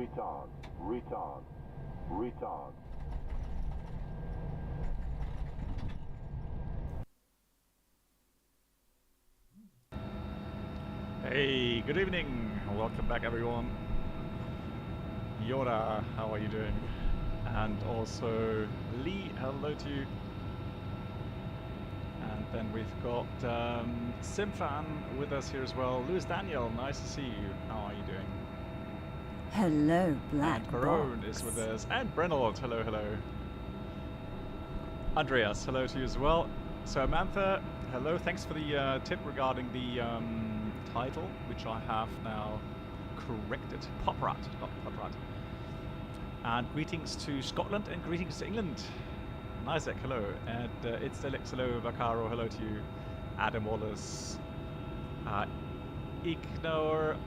retard, retard, retard. Hey, good evening. Welcome back, everyone. Yoda, how are you doing? And also Lee, hello to you. And then we've got Simfan with us here as well. Louis Daniel, nice to see you. How are you doing? Hello, Black And Corone Box. is with us. And Brenold, hello, hello. Andreas, hello to you as well. So Amantha, hello. Thanks for the tip regarding the title, which I have now corrected. Poprad, not Poprad. And greetings to Scotland and greetings to England. Isaac, hello. And it's Delix, hello. Vacaro, hello to you. Adam Wallace. Ignore,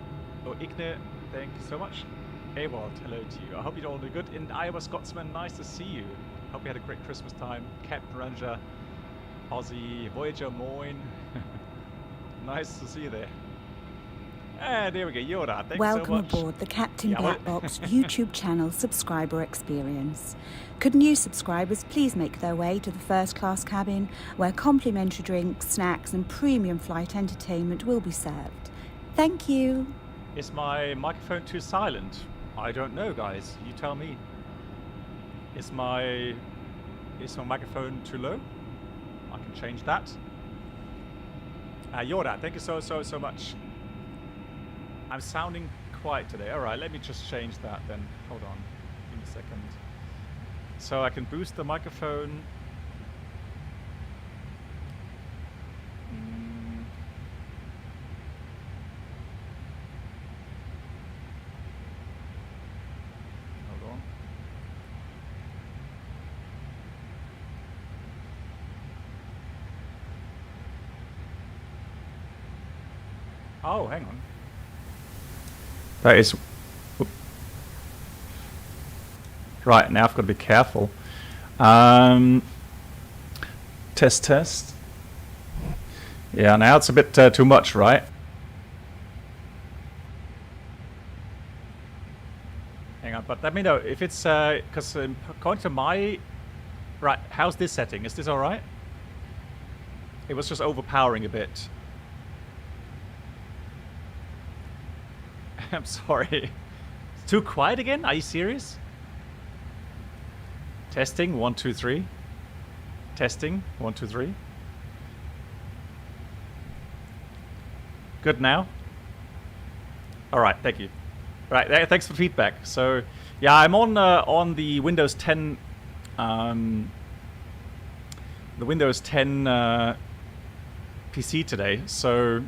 Igne, thank you so much. Ewald, hello to you. I hope you're all doing good. In Iowa Scotsman, nice to see you. Hope you had a great Christmas time. Captain Ranger, Aussie, Voyager, Moin. Nice to see you there. And there we go, Yoda, thanks so much. Welcome aboard the Captain Black Box YouTube channel subscriber experience. Could new subscribers please make their way to the first class cabin where complimentary drinks, snacks and premium flight entertainment will be served. Thank you. Is my microphone too silent? I don't know, guys. You tell me. Is my microphone too low? I can change that. Yoda, thank you so much. I'm sounding quiet today. All right, let me just change that then. Hold on, give me a second. So I can boost the microphone. Hold on. Oh, hang on. That is... Right, now I've got to be careful. Test. Yeah, now it's a bit too much, right? Hang on, but let me know if it's... Because according to my... Right, how's this setting? Is this alright? It was just overpowering a bit. I'm sorry. It's too quiet again? Are you serious? Testing, 1, 2, 3. Testing, 1, 2, 3. Good now? Alright, thank you. Right, thanks for feedback. So, yeah, I'm on the Windows 10 PC today, so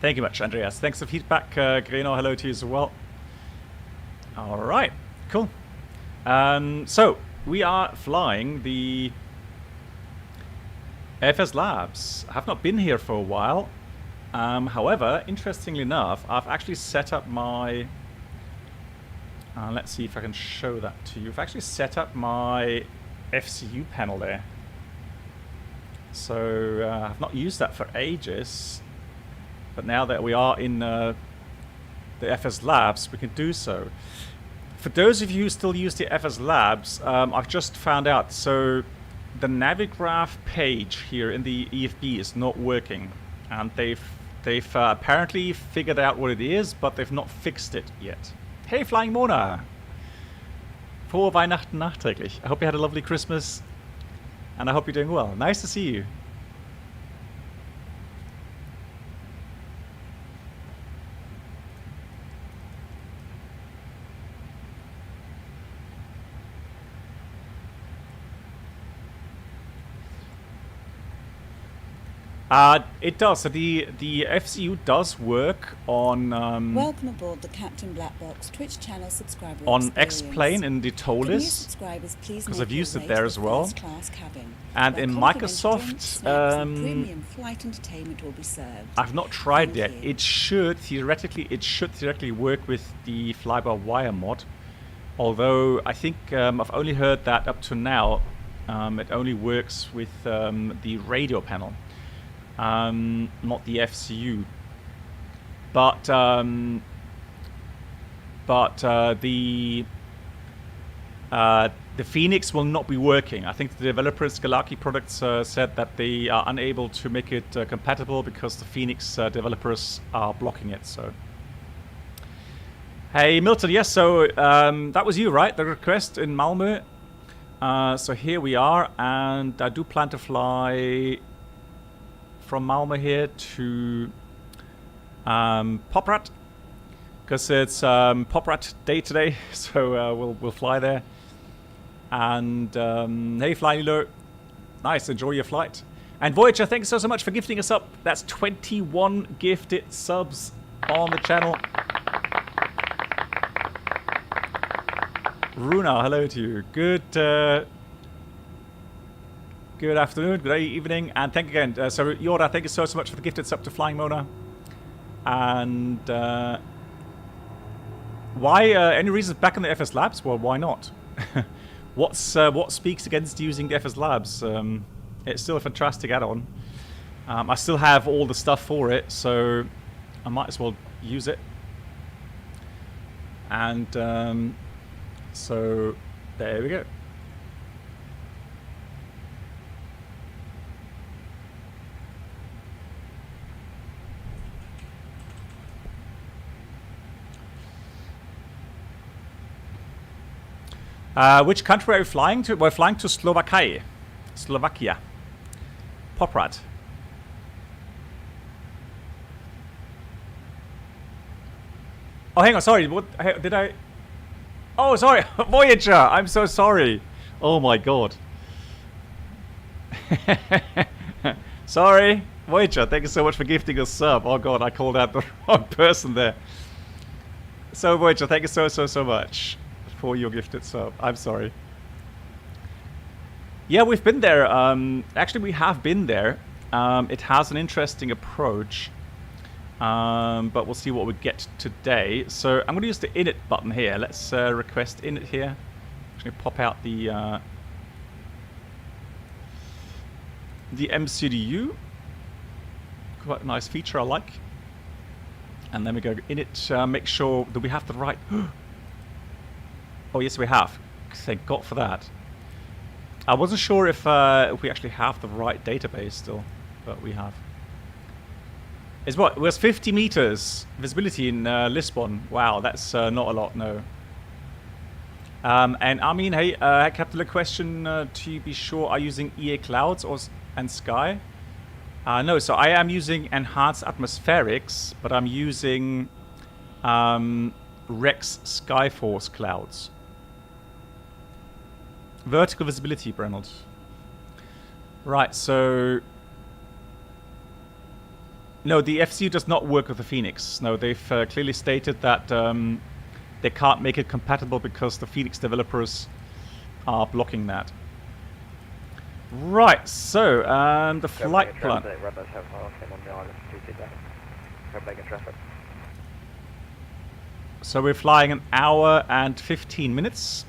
thank you much, Andreas. Thanks for feedback. Greno, hello to you as well. All right, cool. So we are flying the FSLabs. I have not been here for a while. However, interestingly enough, I've actually set up my... let's see if I can show that to you. I've actually set up my FCU panel there. So I've not used that for ages. But now that we are in the FSLabs, we can do so. For those of you who still use the FSLabs, I've just found out. So the Navigraph page here in the EFB is not working. And they've apparently figured out what it is, but they've not fixed it yet. Hey, Flying Mona! Frohe Weihnachten nachträglich. I hope you had a lovely Christmas. And I hope you're doing well. Nice to see you. It does. So the FCU does work on Welcome aboard the Captain Black Box Twitch channel subscriber on X-Plane in the TOLIS, because I've used it there as well. And in Microsoft, premium flight entertainment will be served. I've not tried yet. It should theoretically work with the fly-by-wire mod. Although I think I've only heard that up to now, it only works with the radio panel. Not the FCU, but but the Phoenix will not be working. I think the developers, Galaki Products, said that they are unable to make it compatible because the Phoenix developers are blocking it. So, hey Milton, yes. So that was you, right? The request in Malmö. So here we are, and I do plan to fly from Malmö here to Poprad, because it's Poprad day today. So we'll fly there. And hey, Flylo, nice, enjoy your flight. And Voyager, thanks so much for gifting us up. That's 21 gifted subs on the channel. Runa, hello to you. Good afternoon, good evening, and thank you again. So Yoda, thank you so much for the gifted sub to Flying Mona. And why? Any reasons back in the FSLabs? Well, why not? What speaks against using the FSLabs? It's still a fantastic add-on. I still have all the stuff for it, so I might as well use it. And so there we go. Which country are we flying to? We're flying to Slovakia. Poprad. Oh, hang on, sorry. What did I? Oh, sorry, Voyager. I'm so sorry. Oh my god. Sorry, Voyager. Thank you so much for gifting us sub. Oh god, I called out the wrong person there. So Voyager, thank you so much for your gifted sub. I'm sorry. Yeah, we've been there. Actually, we have been there. It has an interesting approach, but we'll see what we get today. So I'm going to use the init button here. Let's request init here. Actually, pop out the MCDU. Quite a nice feature, I like. And then we go init. Make sure that we have the right. Oh yes, we have. Thank God for that. I wasn't sure if we actually have the right database still, but we have. It's what? It was 50 meters visibility in Lisbon. Wow, that's not a lot, no. And I mean, hey, Captain, a question to be sure, are you using EA Clouds and Sky? No, so I am using Enhanced Atmospherics, but I'm using Rex Skyforce Clouds. Vertical visibility, Brennald. Right, so... No, the FCU does not work with the Phoenix. No, they've clearly stated that they can't make it compatible because the Phoenix developers are blocking that. Right, so, the flight plan. So we're flying an hour and 15 minutes.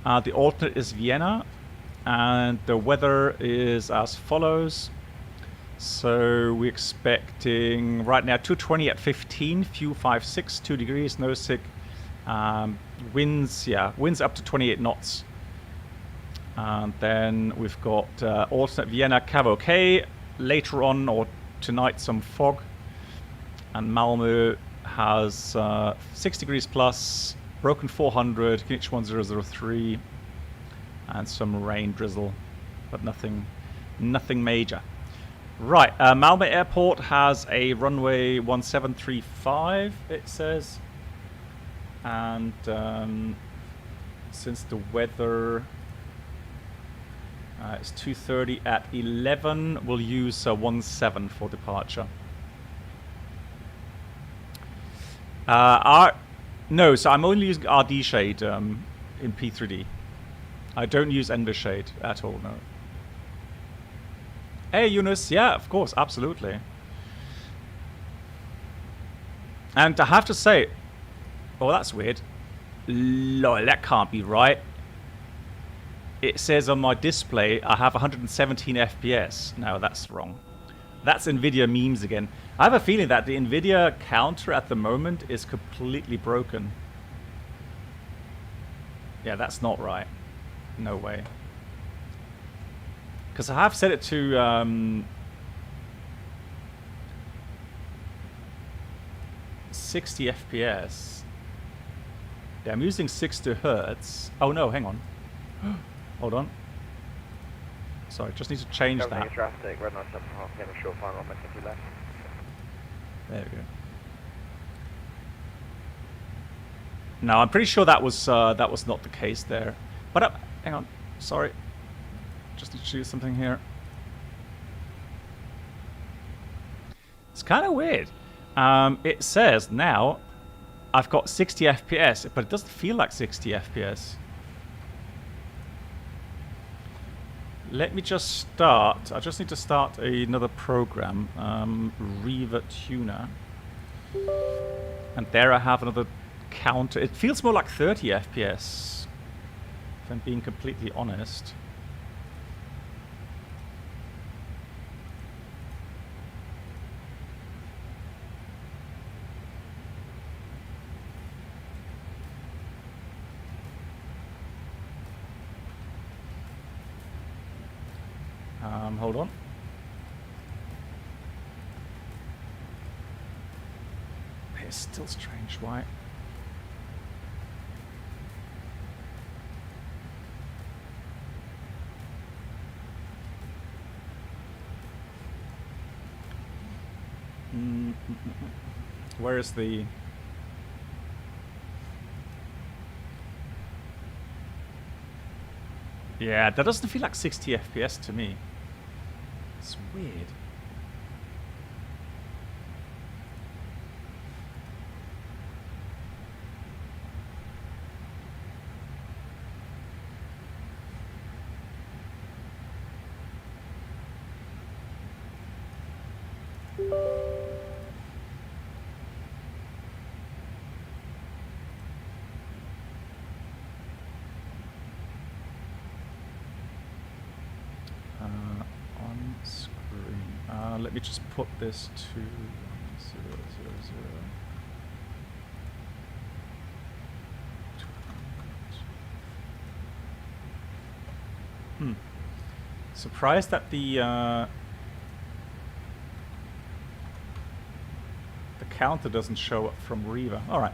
The alternate is Vienna, and the weather is as follows. So we're expecting right now 220 at 15, fuel 56, 2 degrees, no sick. Winds up to 28 knots. And then we've got alternate Vienna, Cav OK. Later on, or tonight, some fog. And Malmö has 6 degrees plus. Broken 400, Kinich 1003, and some rain drizzle, but nothing major. Right, Malmö Airport has a runway 1735, it says, and since the weather is 2:30 at 11, we'll use 17 for departure. No, so I'm only using RD shade in P3D. I don't use Ender shade at all, no. Hey, Eunice, yeah, of course, absolutely. And I have to say, oh, that's weird. Lol, that can't be right. It says on my display I have 117 FPS. No, that's wrong. That's NVIDIA memes again. I have a feeling that the NVIDIA counter at the moment is completely broken. Yeah, that's not right. No way. Because I have set it to 60 FPS. Yeah, I'm using 60 Hertz. Oh no, hang on. Hold on. Sorry, just need to change that. Drastic, red 97.5, getting a short final on my 50 left. There we go. No, I'm pretty sure that was not the case there. But hang on, sorry. Just need to do something here. It's kind of weird. It says now I've got 60 FPS, but it doesn't feel like 60 FPS. Let me just start. I just need to start another program, Riva Tuner. And there I have another counter. It feels more like 30 FPS, if I'm being completely honest. Hold on. It's still strange. Why? Where is the... Yeah, that doesn't feel like 60 FPS to me. It's weird. Let me just put this to 0, 0, 0. Surprised that the counter doesn't show up from Riva. All right.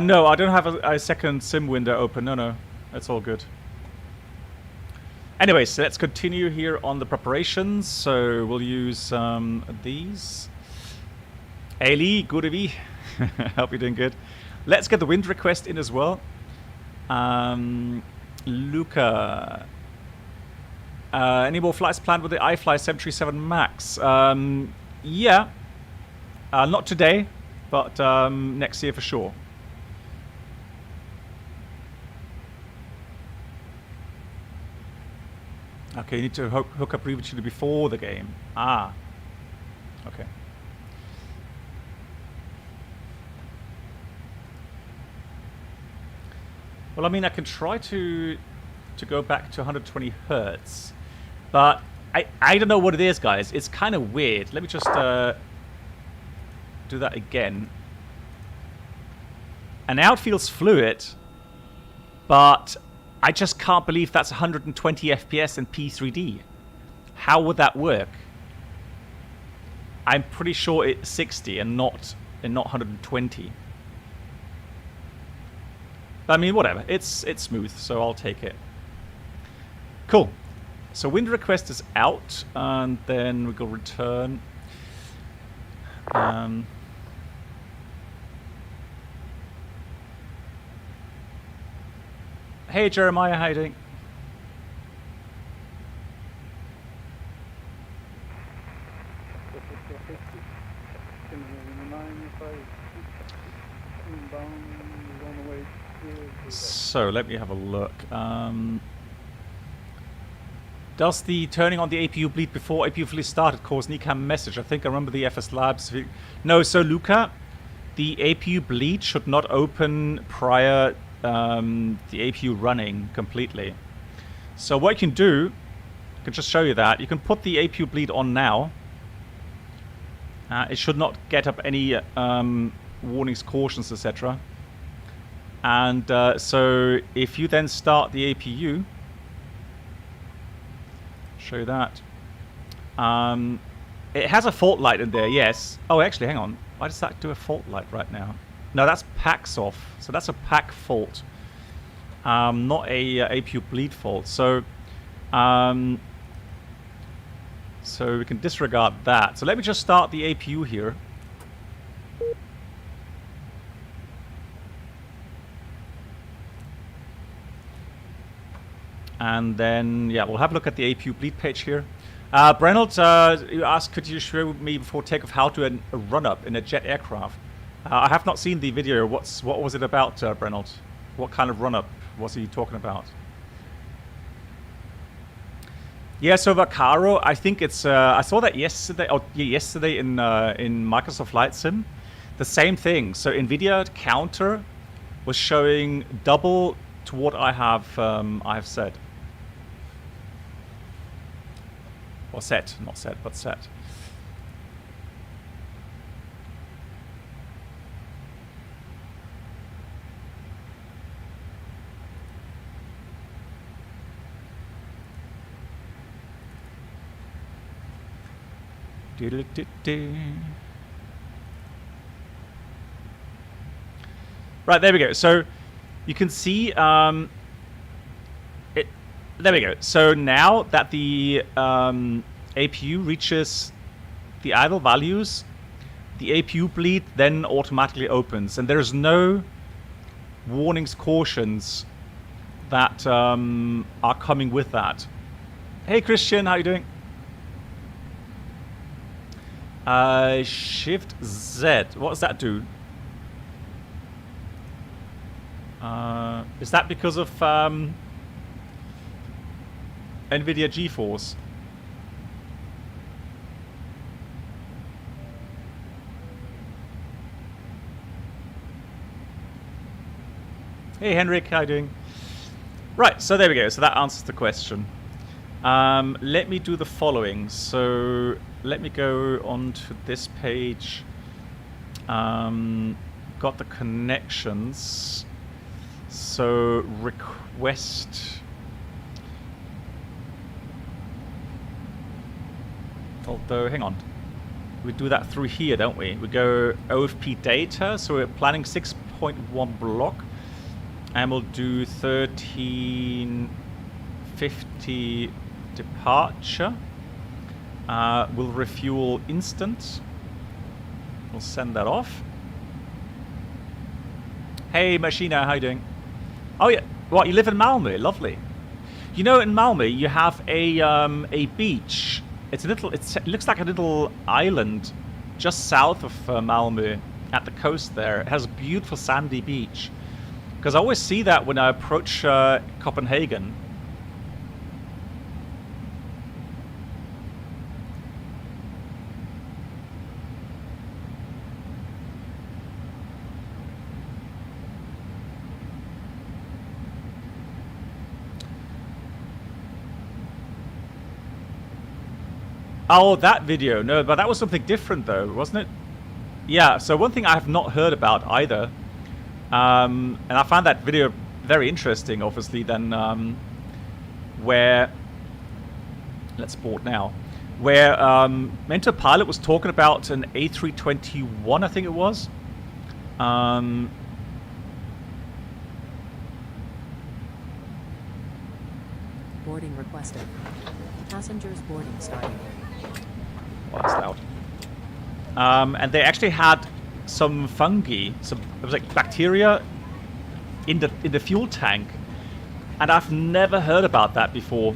No, I don't have a second sim window open. No. That's all good. Anyways, so let's continue here on the preparations. So we'll use these. Eli, good of you. Hope you're doing good. Let's get the wind request in as well. Luca. Any more flights planned with the iFly 737 MAX? Yeah. Not today, but next year for sure. Okay, you need to hook up Riva Tuner before the game. Ah. Okay. Well, I mean, I can try to go back to 120 Hertz, but I don't know what it is, guys. It's kind of weird. Let me just do that again. And now it feels fluid, but I just can't believe that's 120 FPS and P3D. How would that work? I'm pretty sure it's 60 and not 120. But I mean, whatever. It's smooth, so I'll take it. Cool. So wind request is out, and then we go return. Hey Jeremiah, how you doing? So let me have a look. Does the turning on the APU bleed before APU fully started cause NICAM message? I think I remember the FSLabs. No, so Luca, the APU bleed should not open prior the APU running completely. So what you can do, I can just show you that. You can put the APU bleed on now. It should not get up any warnings, cautions, etc. And so if you then start the APU, show that. It has a fault light in there, yes. Oh, actually, hang on. Why does that do a fault light right now? No, that's PAC's off. So that's a PAC fault, not a APU bleed fault. So, so we can disregard that. So let me just start the APU here. And then, yeah, we'll have a look at the APU bleed page here. Brennelt, you asked, could you show me before takeoff how to a run-up in a jet aircraft? I have not seen the video. What was it about, Brennelt? What kind of run-up was he talking about? Yeah, so Vaccaro, I think it's. I saw that yesterday. Oh, yeah, yesterday in Microsoft Flight Sim, the same thing. So NVIDIA counter was showing double to what I have said. Or set, not set, but set. Right, there we go. So you can see there we go. So now that the APU reaches the idle values, the APU bleed then automatically opens, and there's no warnings, cautions that are coming with that. Hey Christian, how you doing? Shift Z. What does that do? Is that because of NVIDIA GeForce? Hey Henrik, how you doing? Right, so there we go. So that answers the question. Let me do the following. So let me go on to this page. Got the connections. So request. Although, hang on. We do that through here, don't we? We go OFP data. So we're planning 6.1 block. And we'll do 1350 departure. We'll refuel instant. We'll send that off. Hey Machina, how you doing? Oh yeah, what, you live in Malmö? Lovely. You know, in Malmö you have a beach. It's a little. It looks like a little island just south of Malmö at the coast there. It has a beautiful sandy beach. Because I always see that when I approach Copenhagen. Oh, that video. No, but that was something different though, wasn't it? Yeah, so one thing I have not heard about either. And I found that video very interesting, obviously, then where, let's board now, where Mentor Pilot was talking about an A321, I think it was. Boarding requested. Passengers boarding starting. Oh, that's loud. And they actually had some fungi, it was like bacteria in the fuel tank, and I've never heard about that before.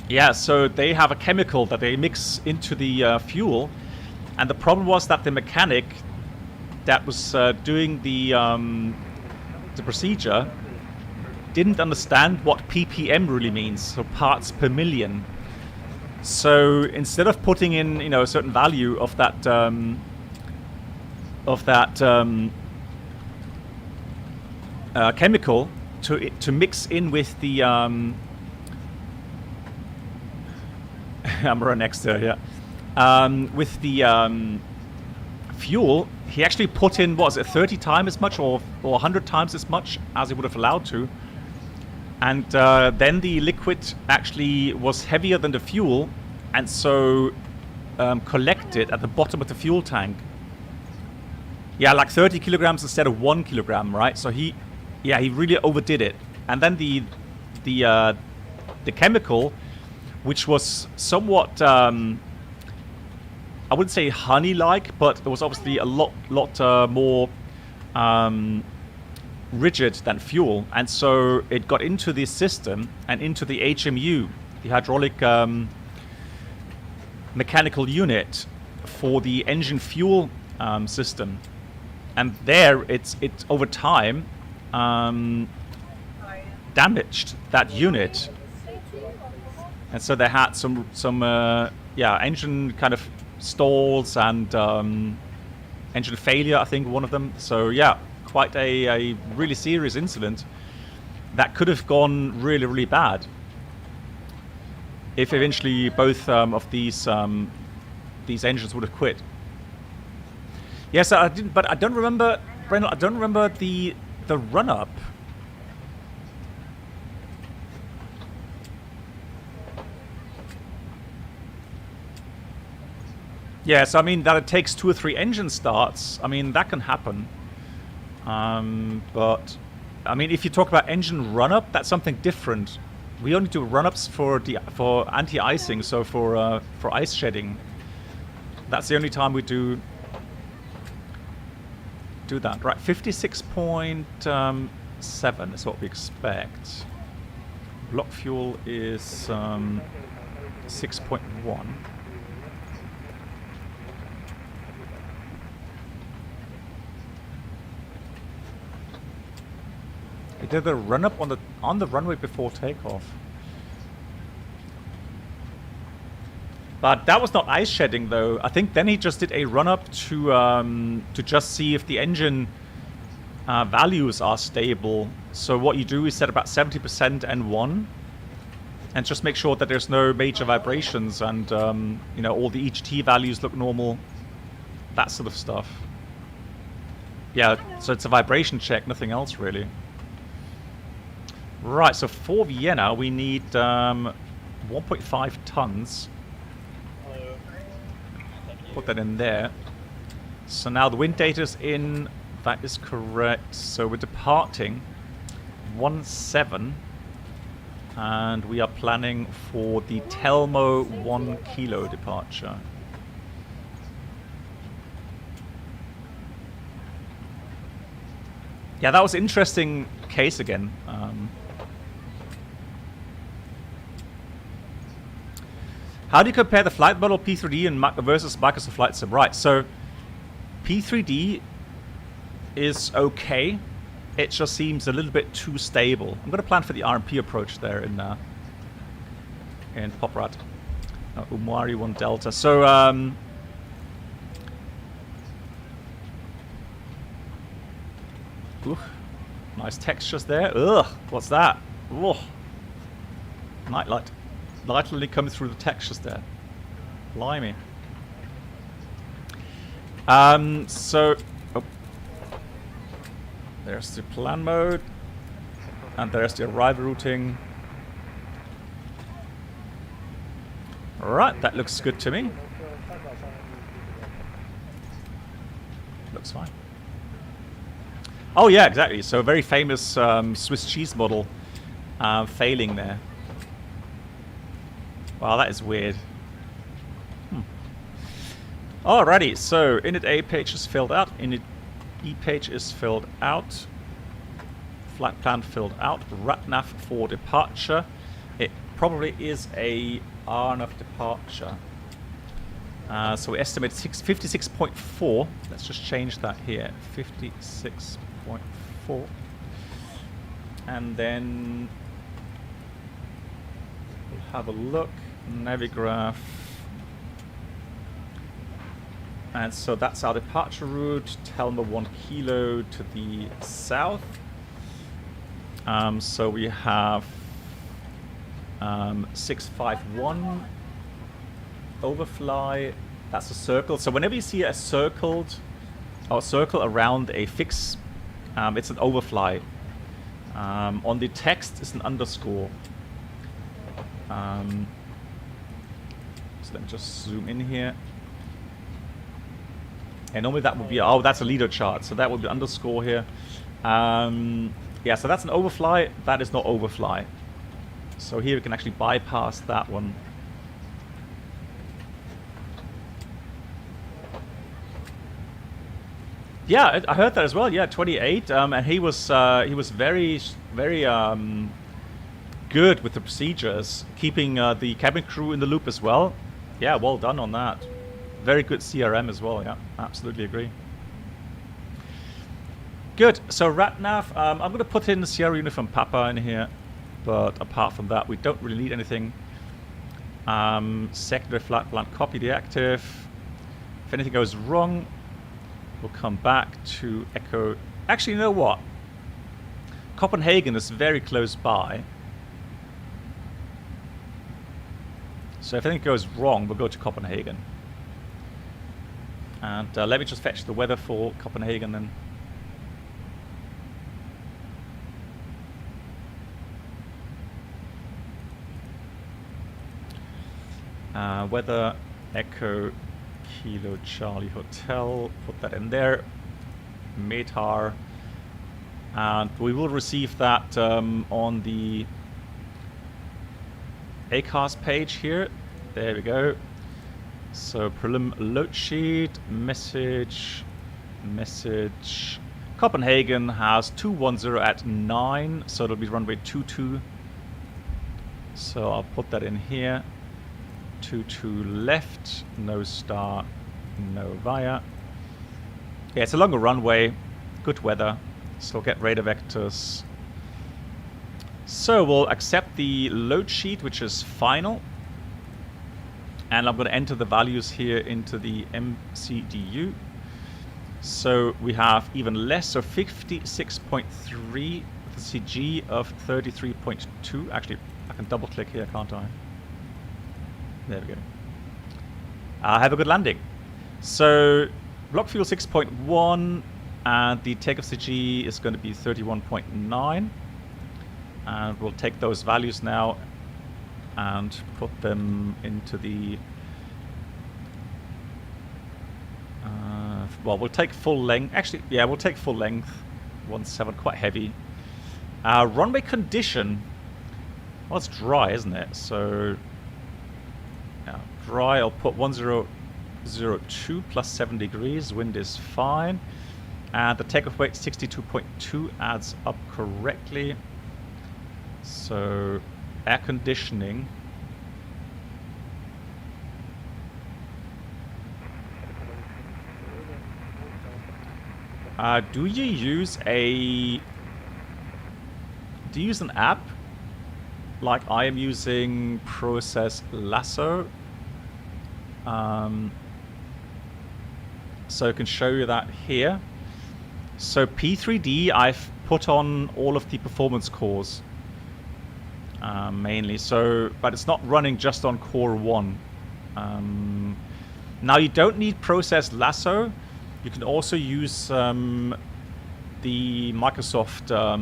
Yeah, so they have a chemical that they mix into the fuel, and the problem was that the mechanic that was doing the procedure didn't understand what ppm really means, so parts per million. So instead of putting in, you know, a certain value of that chemical to mix in with the I'm right next to her, yeah. With the fuel, he actually put in, what was it, 30 times as much or 100 times as much as he would have allowed to. And then the liquid actually was heavier than the fuel, and so collected at the bottom of the fuel tank. Yeah, like 30 kilograms instead of 1 kilogram, right? So he really overdid it. And then the chemical, which was somewhat, I wouldn't say honey-like, but it was obviously a lot more rigid than fuel, and so it got into the system and into the HMU, the hydraulic mechanical unit for the engine fuel system, and there it over time damaged that unit, and so they had some engine kind of stalls and engine failure, I think, one of them. So yeah, quite a really serious incident that could have gone really, really bad if eventually both of these engines would have quit. Yes, I didn't, but I don't remember, Brendan, I don't remember the run-up. Yes, I mean that it takes 2 or 3 engine starts. I mean that can happen. But I mean, if you talk about engine run-up, that's something different. We only do run-ups for anti-icing, so for ice shedding. That's the only time we do that. Right, 56.7 is what we expect. Block fuel is 6.1. He did a run-up on the runway before takeoff. But that was not ice shedding, though. I think then he just did a run-up to just see if the engine values are stable. So what you do is set about 70% N1, and just make sure that there's no major vibrations, and you know, all the EGT values look normal, that sort of stuff. Yeah, so it's a vibration check, nothing else really. Right, so for Vienna we need 1.5 tons. Put that in there. So now the wind data is in. That is correct. So we're departing 17, and we are planning for the Telmo 1 kilo departure. Yeah, that was an interesting case again. How do you compare the flight model P3D and versus Microsoft Flight Sim? Right, so P3D is okay. It just seems a little bit too stable. I'm going to plan for the RMP approach there in Poprad. Umari 1 Delta. So nice textures there. Ugh, what's that? Ugh. Nightlight. Lightly coming through the textures there. Blimey. So there's the plan mode, and there's the arrival routing. Alright, that looks good to me. Looks fine. Oh yeah, exactly. So a very famous Swiss cheese model failing there. Wow, that is weird. Alrighty, so init A page is filled out, init E page is filled out, flight plan filled out, RATNAV for departure. It probably is a RNAV departure. So we estimate 56.4. Let's just change that here. 56.4. And then we'll have a look. Navigraph. And so that's our departure route. Telmo 1 kilo to the south. So we have 651 overfly. That's a circle. So whenever you see a circle around a fix, it's an overfly. On the text, it's an underscore. So let me just zoom in here. And normally that would be, oh, that's a leader chart. So that would be underscore here. Yeah, so that's an overfly. That is not overfly. So here we can actually bypass that one. Yeah, I heard that as well. Yeah, 28, and he was very good with the procedures, keeping the cabin crew in the loop as well. Yeah, well done on that. Very good CRM as well. Yeah, absolutely agree. Good. So RatNav, I'm going to put in the Sierra Uniform Papa in here, but apart from that, we don't really need anything. Secondary flight plan copy deactive. If anything goes wrong, we'll come back to Echo. Actually, you know what? Copenhagen is very close by. So if anything goes wrong, we'll go to Copenhagen. And let me just fetch the weather for Copenhagen then. Weather, Echo, Kilo Charlie Hotel, put that in there. METAR, and we will receive that on the ACARS page here. There we go. So prelim load sheet, message. Copenhagen has 210 at 9, so it'll be runway 22. So I'll put that in here. 22 left, no star, no via. Yeah, it's a longer runway, good weather, so we'll get radar vectors. So we'll accept the load sheet, which is final. And I'm going to enter the values here into the MCDU. So we have even less, so 56.3 with a CG of 33.2. Actually, I can double click here, can't I? There we go. Have a good landing. So block fuel 6.1 and the takeoff CG is going to be 31.9. And we'll take those values now and put them into the... well, we'll take full length. Actually, yeah, we'll take full length. 1.7, quite heavy. Runway condition. Well, it's dry, isn't it? So... yeah, dry, I'll put 1002 plus 7 degrees. Wind is fine. And the takeoff weight 62.2 adds up correctly. So, air conditioning. Do you use an app like I am using Process Lasso? So I can show you that here. So P3D, I've put on all of the performance cores mainly. So, but it's not running just on core 1. Now you don't need Process Lasso. You can also use the Microsoft. I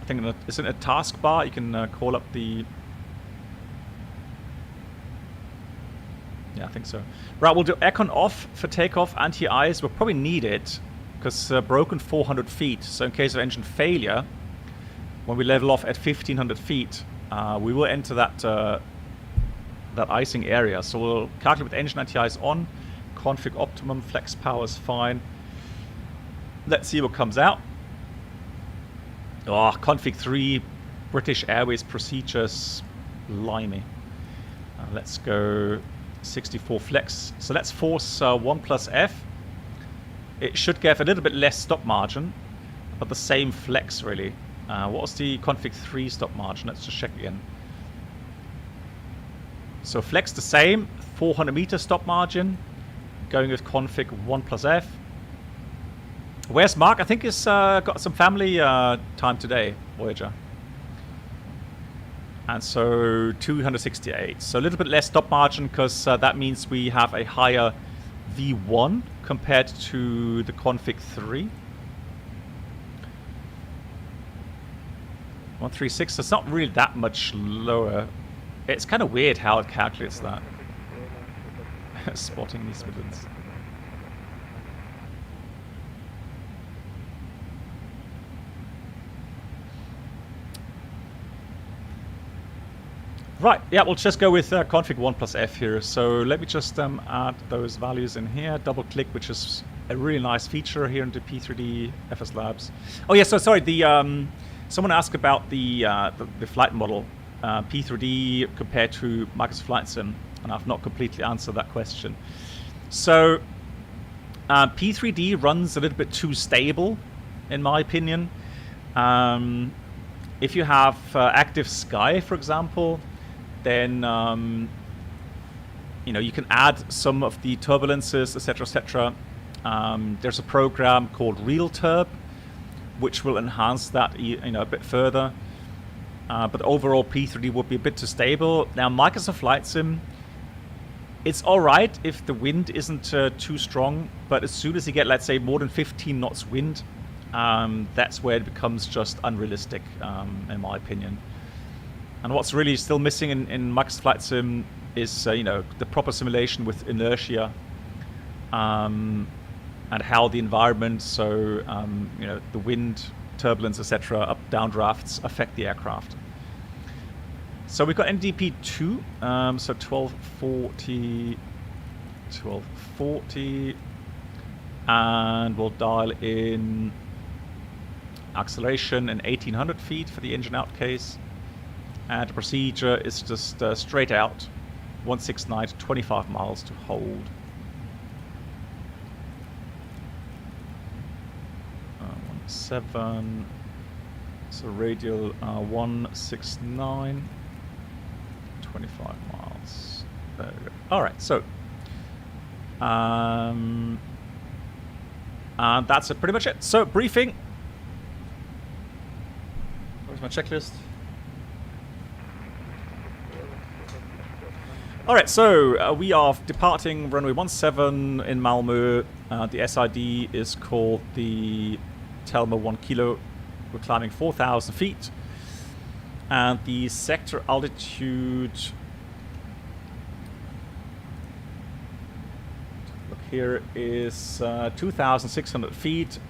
think it's in a taskbar. You can call up the. Yeah, I think so. Right, we'll do aircon off for takeoff. Anti-ice, we'll probably need it because broken 400 feet. So in case of engine failure, when we level off at 1500 feet, we will enter that that icing area. So we'll calculate with engine anti-ice on, config optimum, flex power is fine. Let's see what comes out. Oh, config 3, British Airways procedures, limey. Let's go 64 flex. So let's force 1 plus F. It should give a little bit less stop margin, but the same flex really. What was the config 3 stop margin? Let's just check again. So flex the same, 400 meter stop margin, going with config 1 plus F. Where's Mark? I think he's got some family time today, Voyager. And so 268. So a little bit less stop margin because that means we have a higher V1 compared to the config 3. 136, it's not really that much lower. It's kind of weird how it calculates that. Spotting these Midlands. Right, yeah, we'll just go with config 1 plus F here. So let me just add those values in here. Double click, which is a really nice feature here in the P3D FSLabs. Oh yeah, so sorry, the someone asked about the flight model, P3D compared to Microsoft Flight Sim, and I've not completely answered that question. So P3D runs a little bit too stable, in my opinion. If you have active sky, for example, then you know, you can add some of the turbulences, etc., etc. There's a program called RealTurb, which will enhance that a bit further. But overall, P3D would be a bit too stable. Now, Microsoft Flight Sim, it's all right if the wind isn't too strong, but as soon as you get, let's say, more than 15 knots wind, that's where it becomes just unrealistic, in my opinion. And what's really still missing in Microsoft Flight Sim is, the proper simulation with inertia, and how the environment, so the wind, turbulence, etc., up-down drafts affect the aircraft. So we've got NDP 2, so 1240, and we'll dial in acceleration in 1800 feet for the engine out case. And the procedure is just straight out, 169 to 25 miles to hold. 17, so radial 169, 25 miles. There we go. All right, so and that's pretty much it. So briefing. Where's my checklist? All right, so we are departing runway 17 in Malmö. The SID is called the Telma 1 kilo. We're climbing 4,000 feet. And the sector altitude, look here, is 2,600 feet.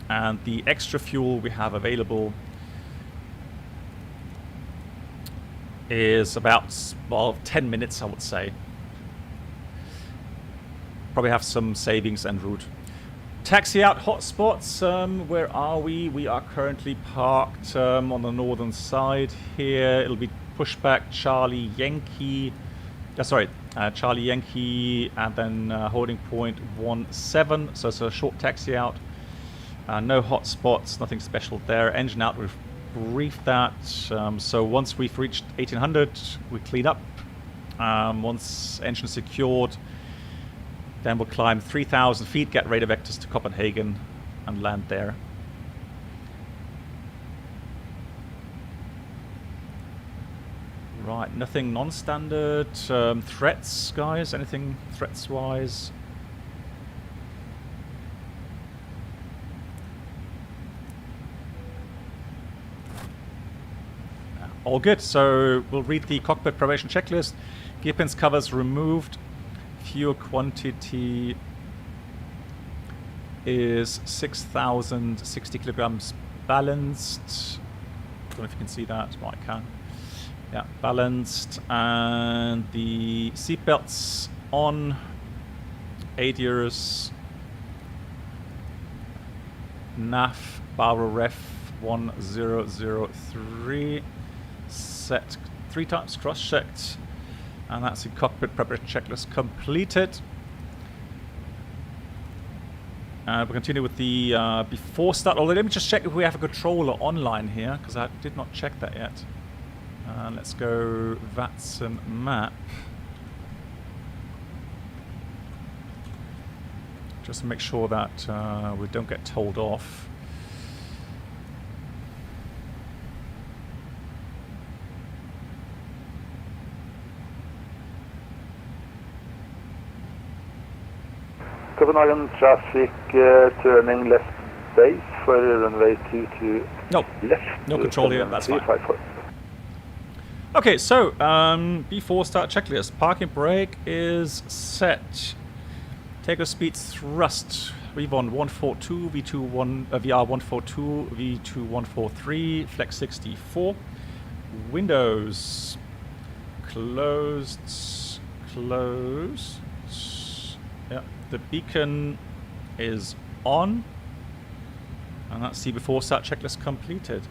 And the extra fuel we have available is about, well, 10 minutes, I would say. Probably have some savings en route. Taxi out hotspots. Where are we? We are currently parked on the northern side here. It'll be pushback Charlie Yankee. Charlie Yankee, and then holding point 17. So it's a short taxi out. No hotspots, nothing special there. Engine out, we've briefed that. So once we've reached 1800, we clean up. Once engine secured, then we'll climb 3,000 feet, get radar vectors to Copenhagen, and land there. Right, nothing non-standard. Threats, guys? Anything threats-wise? All good. So we'll read the cockpit preparation checklist. Gear pins covers removed. Fuel quantity is 6,060 kilograms balanced. I don't know if you can see that. Well, I can. Yeah, balanced. And the seatbelts on. ADIRS. NAF barrel ref 1003. Set 3 times, cross-checked. And that's the cockpit preparation checklist completed. We'll continue with the before start. Although let me just check if we have a controller online here, because I did not check that yet. Let's go VATSIM map. Just to make sure that we don't get told off. Copenhagen traffic turning left base for runway 22 No, left. no control here, that's fine. 354. Okay, so before start checklist, parking brake is set. Takeoff speed thrust. V1 142, V2 VR 142, V2 143, flex 64. Windows closed. Closed. Yeah, the beacon is on. And that's the before start checklist completed.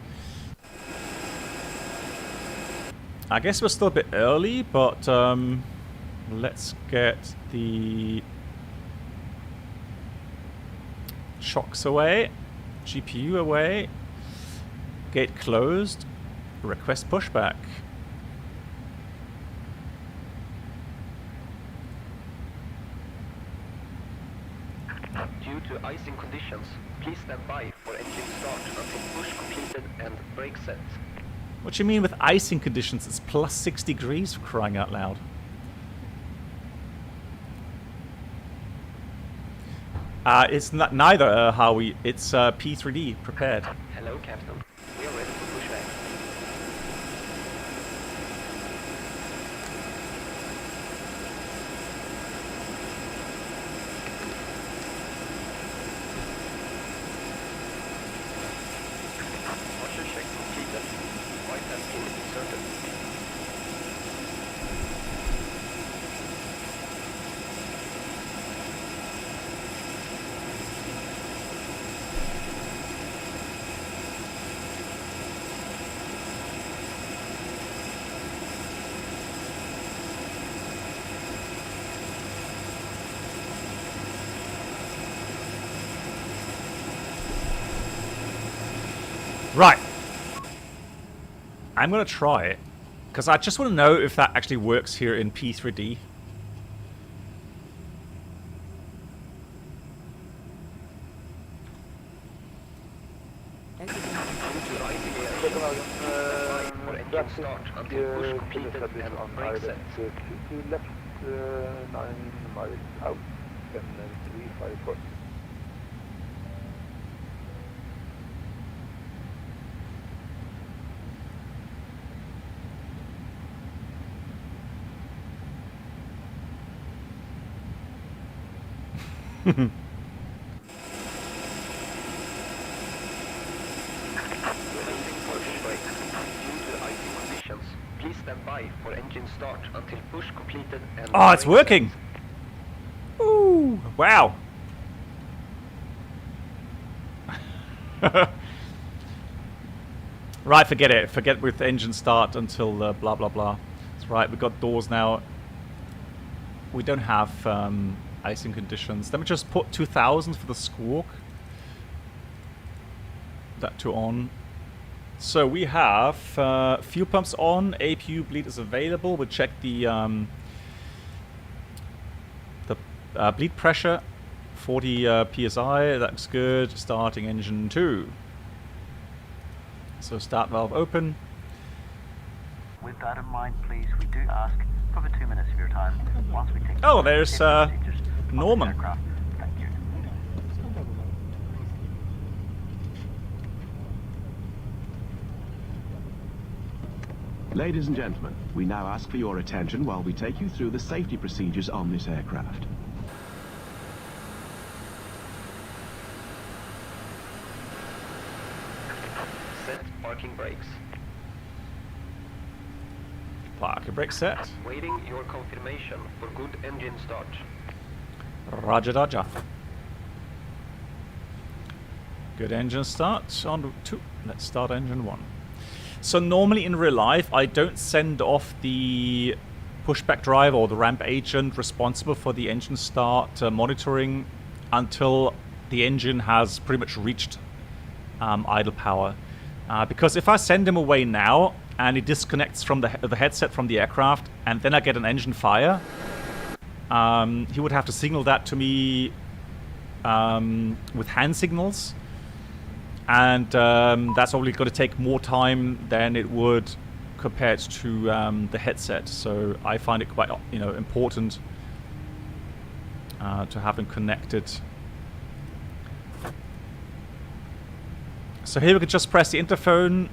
I guess we're still a bit early, but let's get the shocks away, GPU away, gate closed, request pushback. Due to icing conditions, please stand by for engine start until push completed and brake set. What do you mean with icing conditions? It's plus 6 degrees, for crying out loud. It's not neither how we. It's P3D prepared. Hello, Captain. We are ready for pushback. Archer check completed. Right hand pin inserted. Right. I'm going to try it, because I just want to know if that actually works here in P3D. Exiting Copenhagen For engine traffic start until push completed and on brake island set. 22 left, 9 miles out, and 354. Please stand by for engine start until push completed and Oh, it's brake working! Ooh, wow. Right, forget it. Forget with engine start until blah blah blah. That's right, we've got doors now. We don't have icing conditions. Let me just put 2000 for the squawk. That to on. So we have fuel pumps on, APU bleed is available. We'll check the bleed pressure, 40 psi, that looks good. Starting engine 2. So start valve open. With that in mind, please, we do ask for the 2 minutes of your time. Once we take Oh, there's Norman. Thank you. Ladies and gentlemen, we now ask for your attention while we take you through the safety procedures on this aircraft. set parking brakes. Parking brake set. Waiting your confirmation for good engine start. Roger, roger. Good engine start. On 2. Let's start engine 1. So normally in real life, I don't send off the pushback drive or the ramp agent responsible for the engine start monitoring until the engine has pretty much reached idle power. Because if I send him away now and he disconnects from the headset from the aircraft and then I get an engine fire, he would have to signal that to me with hand signals, and that's probably going to take more time than it would compared to the headset. So I find it quite important to have them connected. So here we could just press the interphone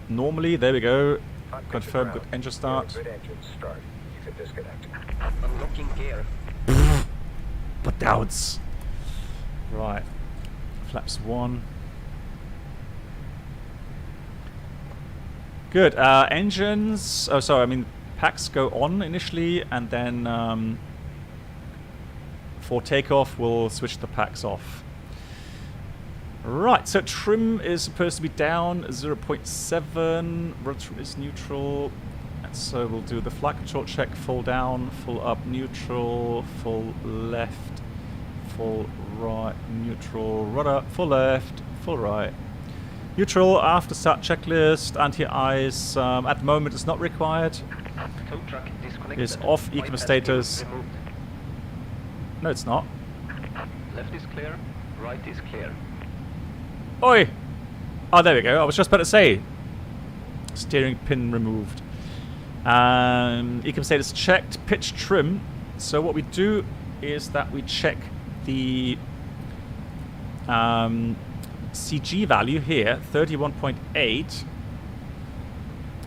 normally. There we go. Confirm good engine start. Good engine start. You can disconnect. Unlocking gear. But doubts. Right. Flaps 1. Good. Engines. Oh, sorry. I mean, packs go on initially, and then for takeoff, we'll switch the packs off. Right. So trim is supposed to be down 0.7. Rudder trim is neutral. And so we'll do the flight control check. Full down, full up, neutral, full left, full right, neutral, rudder, full left, full right. Neutral after start checklist, anti-ice, at the moment it's not required. Tow truck disconnected. Is off, Right ecom has status. been removed. No, it's not. Left is clear, right is clear. Oi! Oh, there we go. I was just about to say. Steering pin removed. Ecom status checked, pitch trim. So what we do is that we check the CG value here, 31.8.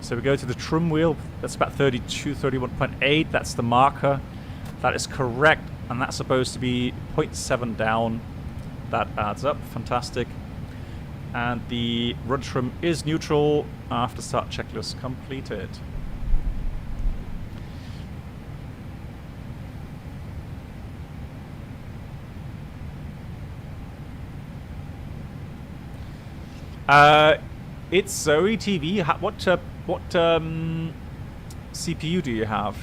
So we go to the trim wheel, that's about 32, 31.8. That's the marker. That is correct, and that's supposed to be 0.7 down. That adds up, fantastic. And the rudder trim is neutral after start checklist completed. It's Zoe TV. What CPU do you have?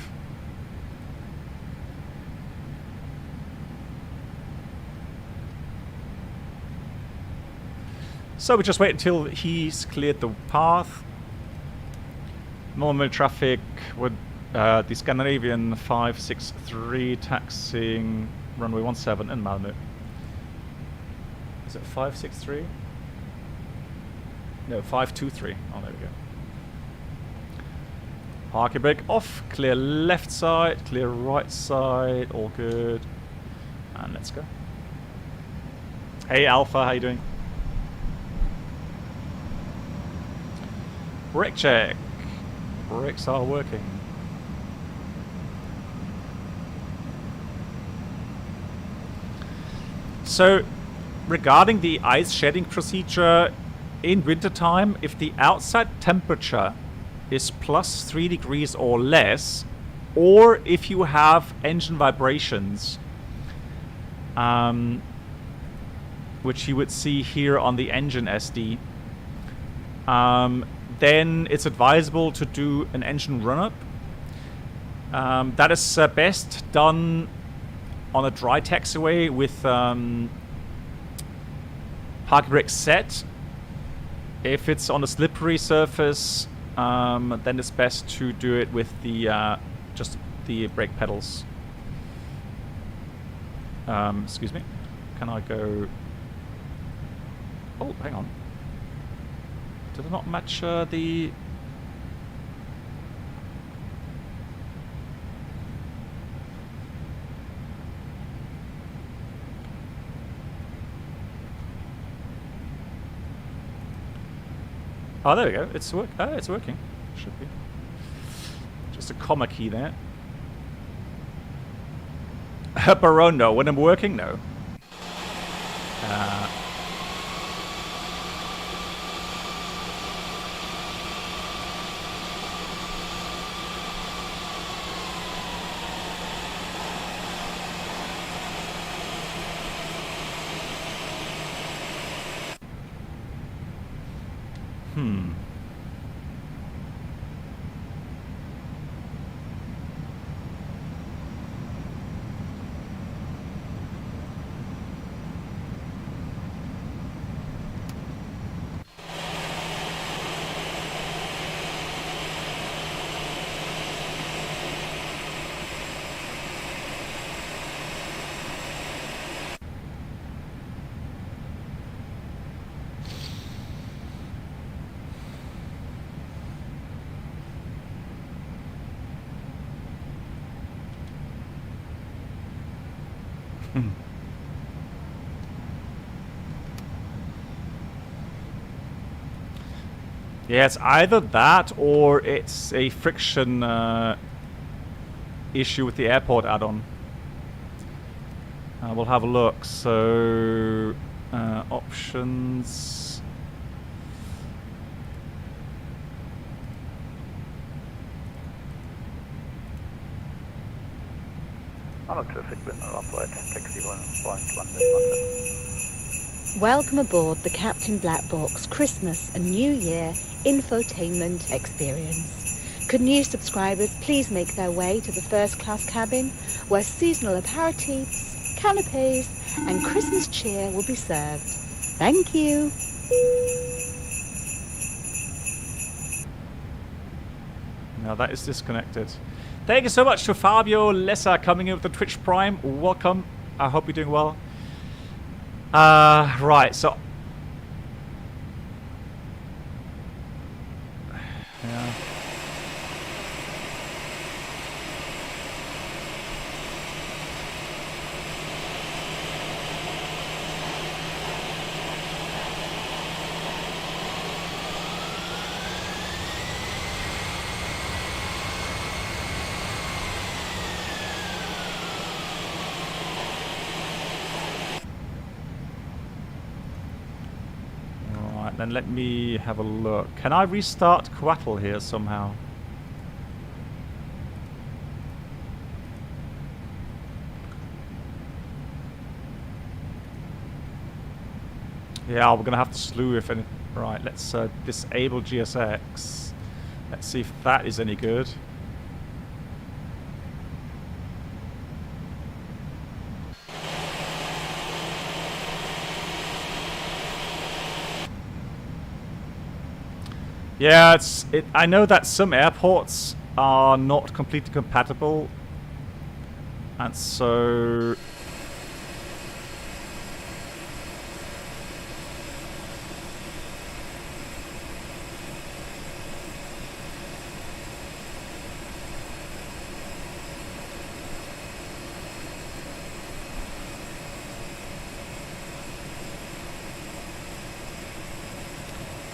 So we just wait until he's cleared the path. Normal traffic with the Scandinavian 563 taxiing runway 17 in Malmö. Is it 563? No, 523. Oh, there we go. Parking brake off. Clear left side. Clear right side. All good. And let's go. Hey, Alpha. How you doing? Brake check. Brakes are working. So, regarding the ice shedding procedure, in wintertime, if the outside temperature is plus 3 degrees or less, or if you have engine vibrations, which you would see here on the engine SD, then it's advisable to do an engine run-up. That is best done on a dry taxiway with parking brake set. If it's on a slippery surface, then it's best to do it with the just the brake pedals. Excuse me. Can I go? Oh, hang on. Did I not match the? Oh, there we go. It's it's working. Should be. Just a comma key there. Baron, no. When I'm working, no. Yeah, it's either that or it's a friction issue with the airport add-on. We'll have a look. So, options. Malmö traffic winner upright, taxi 1.1. Welcome aboard the Captain Black Box Christmas and New Year infotainment experience. Could new subscribers please make their way to the first class cabin where seasonal aperitifs, canapes and Christmas cheer will be served. Thank you. Now that is disconnected. Thank you so much to Fabio Lessa coming in with the Twitch Prime. Welcome. I hope you're doing well. Right, so... Yeah. Then let me have a look. Can I restart Coatl here somehow? Yeah, we're gonna have to slew if any. Right, let's disable GSX. Let's see if that is any good. Yeah, I know that some airports are not completely compatible, and so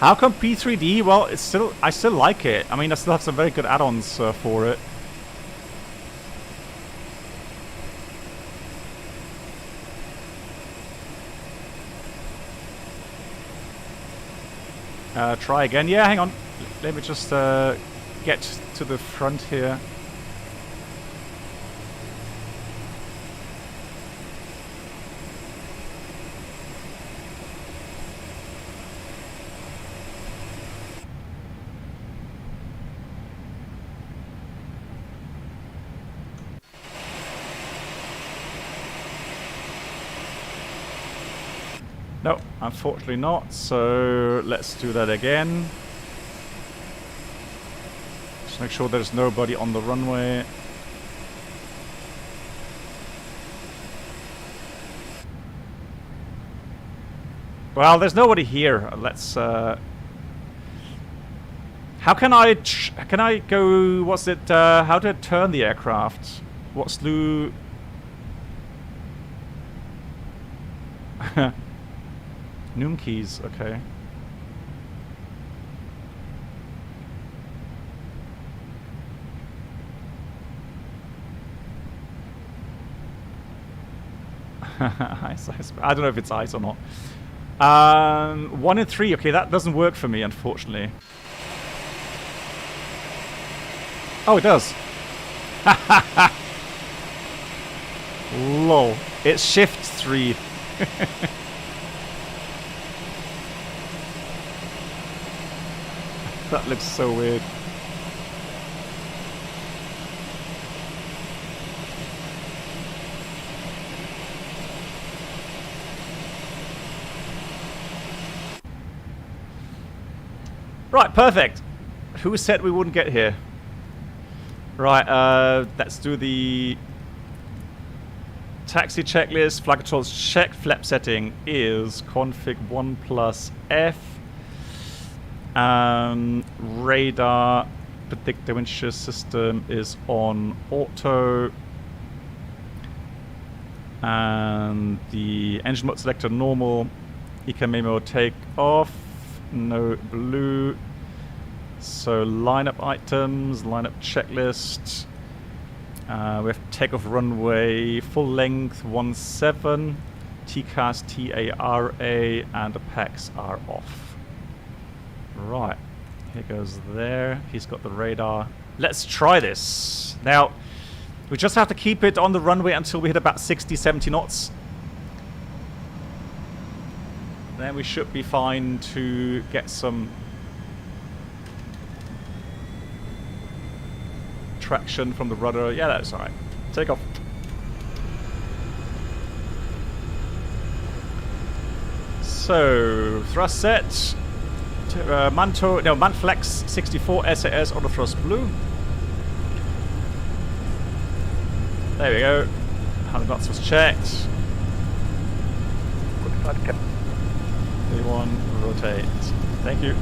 how come P3D? Well, I still like it. I mean, I still have some very good add-ons for it. Try again. Yeah, hang on. Let me just get to the front here. No, unfortunately not, so let's do that again. Just make sure there's nobody on the runway. Well, there's nobody here. Let's how can I go, what's it, how do I turn the aircraft? What's the... Noom keys, okay. Ice. I don't know if it's ice or not. 1 and 3, okay, that doesn't work for me, unfortunately. Oh, it does. Lol. It's shift 3. That looks so weird. Right, perfect. Who said we wouldn't get here? Right, let's do the taxi checklist. Flight controls check. Flap setting is config 1+F. Radar predictor windshield system is on auto. And the engine mode selector normal. ECA memo take off. No blue. So lineup items, lineup checklist. We have takeoff runway, full length 17. TCAS, TARA, and the packs are off. Right. Here goes there. He's got the radar. Let's try this. Now, we just have to keep it on the runway until we hit about 60, 70 knots. Then we should be fine to get some traction from the rudder. Yeah, that's alright. Take off. So, thrust set. Manflex 64 SAS auto thrust blue. There we go. 100 knots was checked. Good flight, Captain. 31, rotate. Thank you.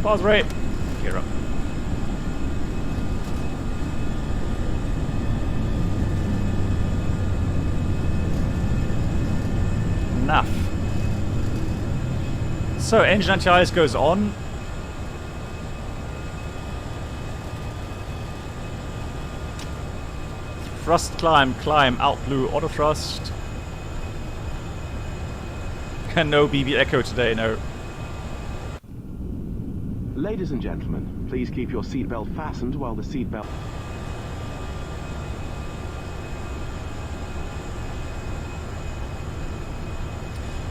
Pause rate. Gear up. Enough. So, engine anti-ice goes on. Thrust climb, out blue, auto thrust. No BB Echo today, no. Ladies and gentlemen, please keep your seatbelt fastened while the seatbelt...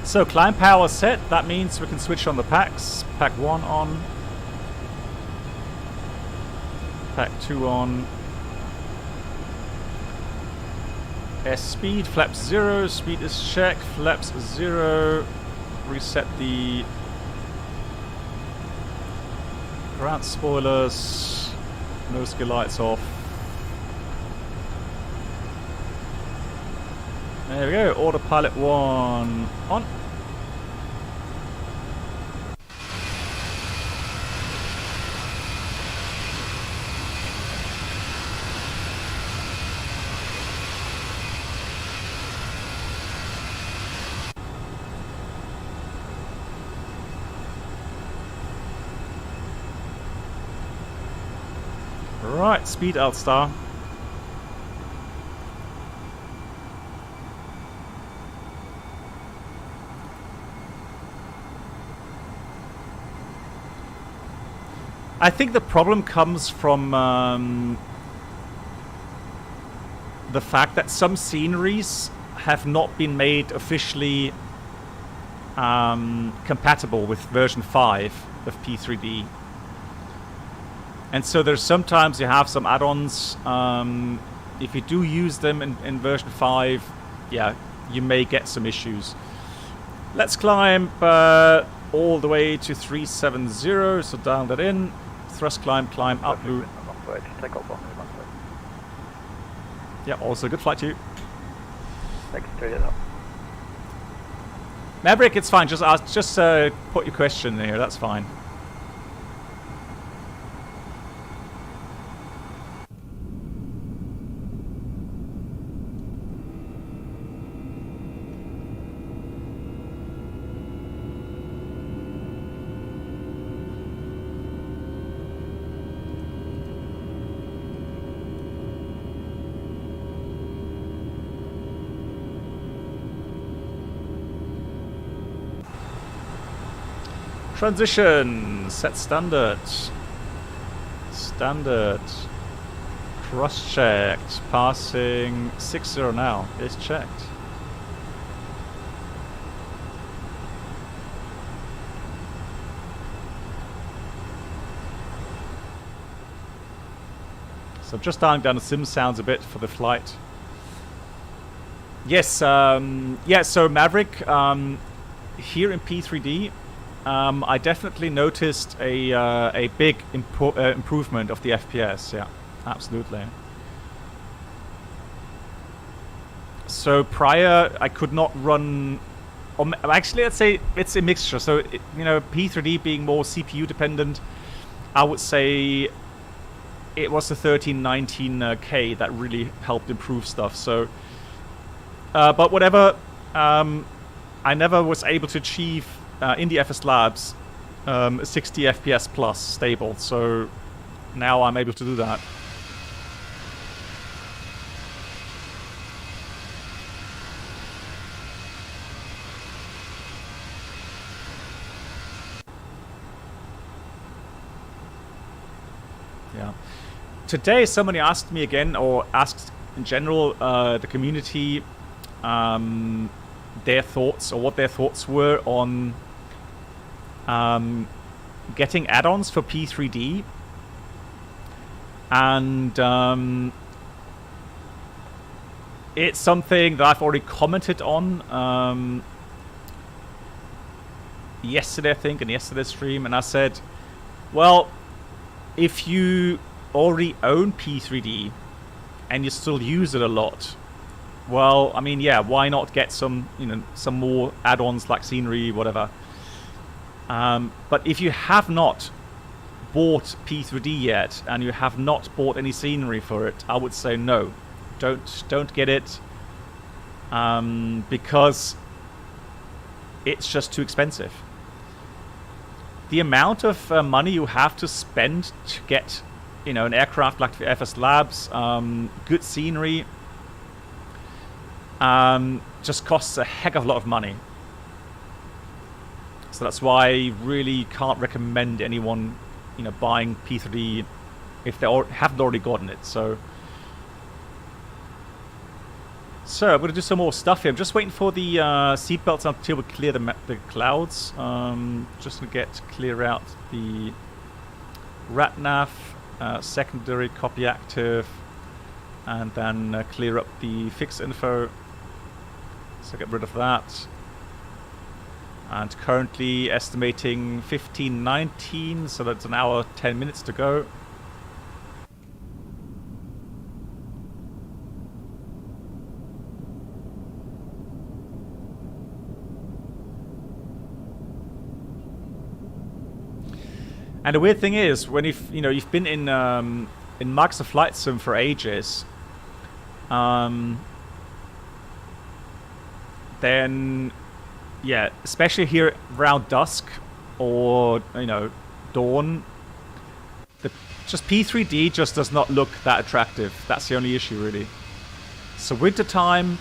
So, climb power set. That means we can switch on the packs. Pack 1 on. Pack 2 on. S speed, flaps 0. Speed is checked. Flaps 0. Reset the ground spoilers. Nose gear lights off. There we go. Autopilot 1 on. Right, speed out star. I think the problem comes from the fact that some sceneries have not been made officially compatible with version 5 of P3D. And so there's sometimes you have some add-ons. If you do use them in version 5, yeah, you may get some issues. Let's climb all the way to 370, so down that in. Thrust climb, up blue. Take off on Yeah, also good flight to you. Next, straight it up. Maverick, it's fine. Just ask, put your question in here. That's fine. Transition, set standard. Standard. Cross checked. Passing 60 now. Is checked. So I'm just dialing down the sim sounds a bit for the flight. Yes, yeah, so Maverick, here in P3D, I definitely noticed a big improvement of the FPS. Yeah, absolutely. So prior, I could not run. Or actually, let's say it's a mixture. So you know, P3D being more CPU dependent, I would say it was the 1319K that really helped improve stuff. So, but whatever, I never was able to achieve in the FSLabs 60 FPS plus stable. So now I'm able to do that. Yeah. Today somebody asked me again, or asked in general, the community, their thoughts, or what their thoughts were on getting add-ons for P3D. And it's something that I've already commented on yesterday, I think, in yesterday's stream, and I said, well, if you already own P3D and you still use it a lot, well, I mean, yeah, why not get some, you know, some more add-ons like scenery, whatever. But if you have not bought P3D yet and you have not bought any scenery for it, I would say no, don't get it, because it's just too expensive. The amount of money you have to spend to get, you know, an aircraft like the FSLabs, good scenery, just costs a heck of a lot of money. So that's why I really can't recommend anyone, you know, buying P3D if they haven't already gotten it. So I'm going to do some more stuff here. I'm just waiting for the seatbelts until we clear the clouds. Just going to clear out the RatNav, secondary copy active, and then clear up the fix info. So get rid of that. And currently estimating 15:19, so that's an hour 10 minutes to go. And the weird thing is, when you've been in Microsoft Flight Sim for ages, then yeah, especially here around dusk or, you know, dawn, just P3D just does not look that attractive. That's the only issue, really. So wintertime,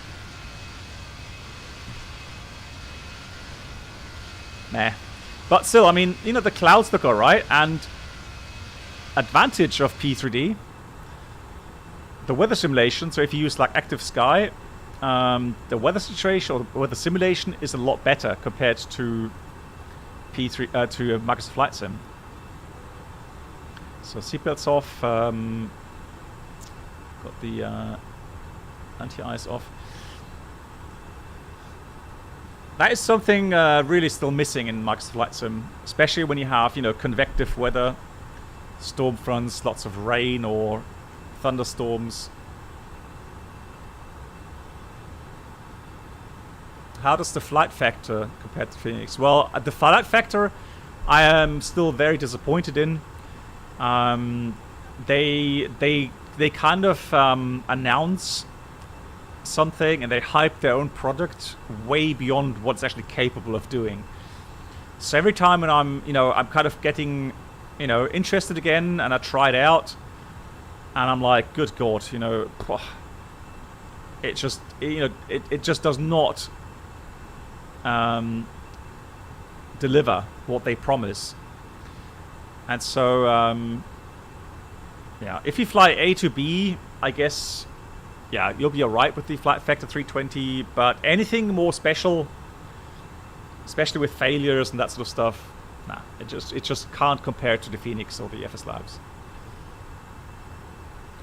meh. But still, I mean, you know, the clouds look alright, and advantage of P3D, the weather simulation. So if you use like active sky, the weather situation or the weather simulation is a lot better compared to to Microsoft Flight Sim. So seatbelts off, got the anti-ice off. That is something really still missing in Microsoft Flight Sim, especially when you have, you know, convective weather, storm fronts, lots of rain or thunderstorms. How does the flight factor compare to Phoenix? Well, the flight factor, I am still very disappointed in. They kind of announce something and they hype their own product way beyond what it's actually capable of doing. So every time when I'm kind of getting, you know, interested again, and I try it out, and I'm like, good God, you know, it just, you know, it just does not deliver what they promise. And so yeah, if you fly A to B, I guess, yeah, you'll be alright with the flight factor 320, but anything more special, especially with failures and that sort of stuff, nah, it just can't compare to the Phoenix or the FSLabs.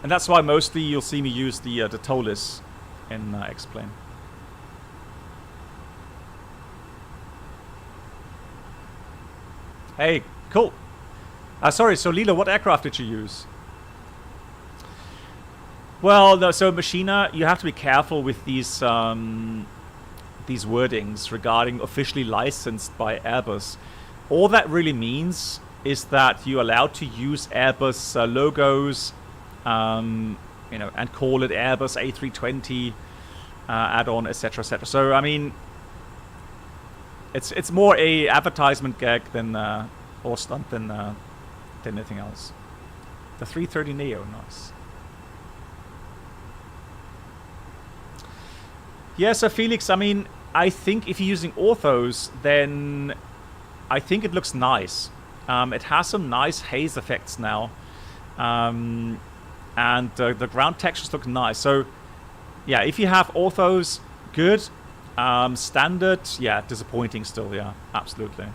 And that's why mostly you'll see me use the TOLIS in X-Plane. Hey, cool. Sorry, so Lila, what aircraft did you use? Well, no, so Machina, you have to be careful with these wordings regarding officially licensed by Airbus. All that really means is that you're allowed to use Airbus logos you know, and call it Airbus A320 add-on, etc., etc. So I mean, it's more a advertisement gag than or stunt than anything else. The 330 Neo, nice. Yeah, so Felix, I mean, I think if you're using orthos, then I think it looks nice. It has some nice haze effects now. And the ground textures look nice. So, yeah, if you have orthos, good. Standard, yeah, disappointing still, yeah, absolutely.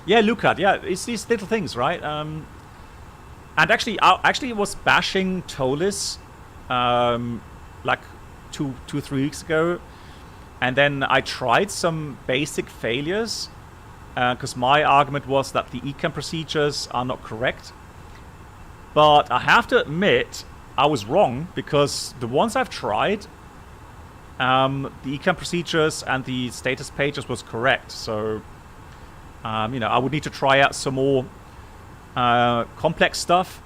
Yeah, Lucat, yeah, it's these little things, right? And actually, I actually was bashing Tolis like 2-3 weeks ago. And then I tried some basic failures because my argument was that the ECAM procedures are not correct. But I have to admit, I was wrong because the ones I've tried, the ECAM procedures and the status pages was correct. So, you know, I would need to try out some more complex stuff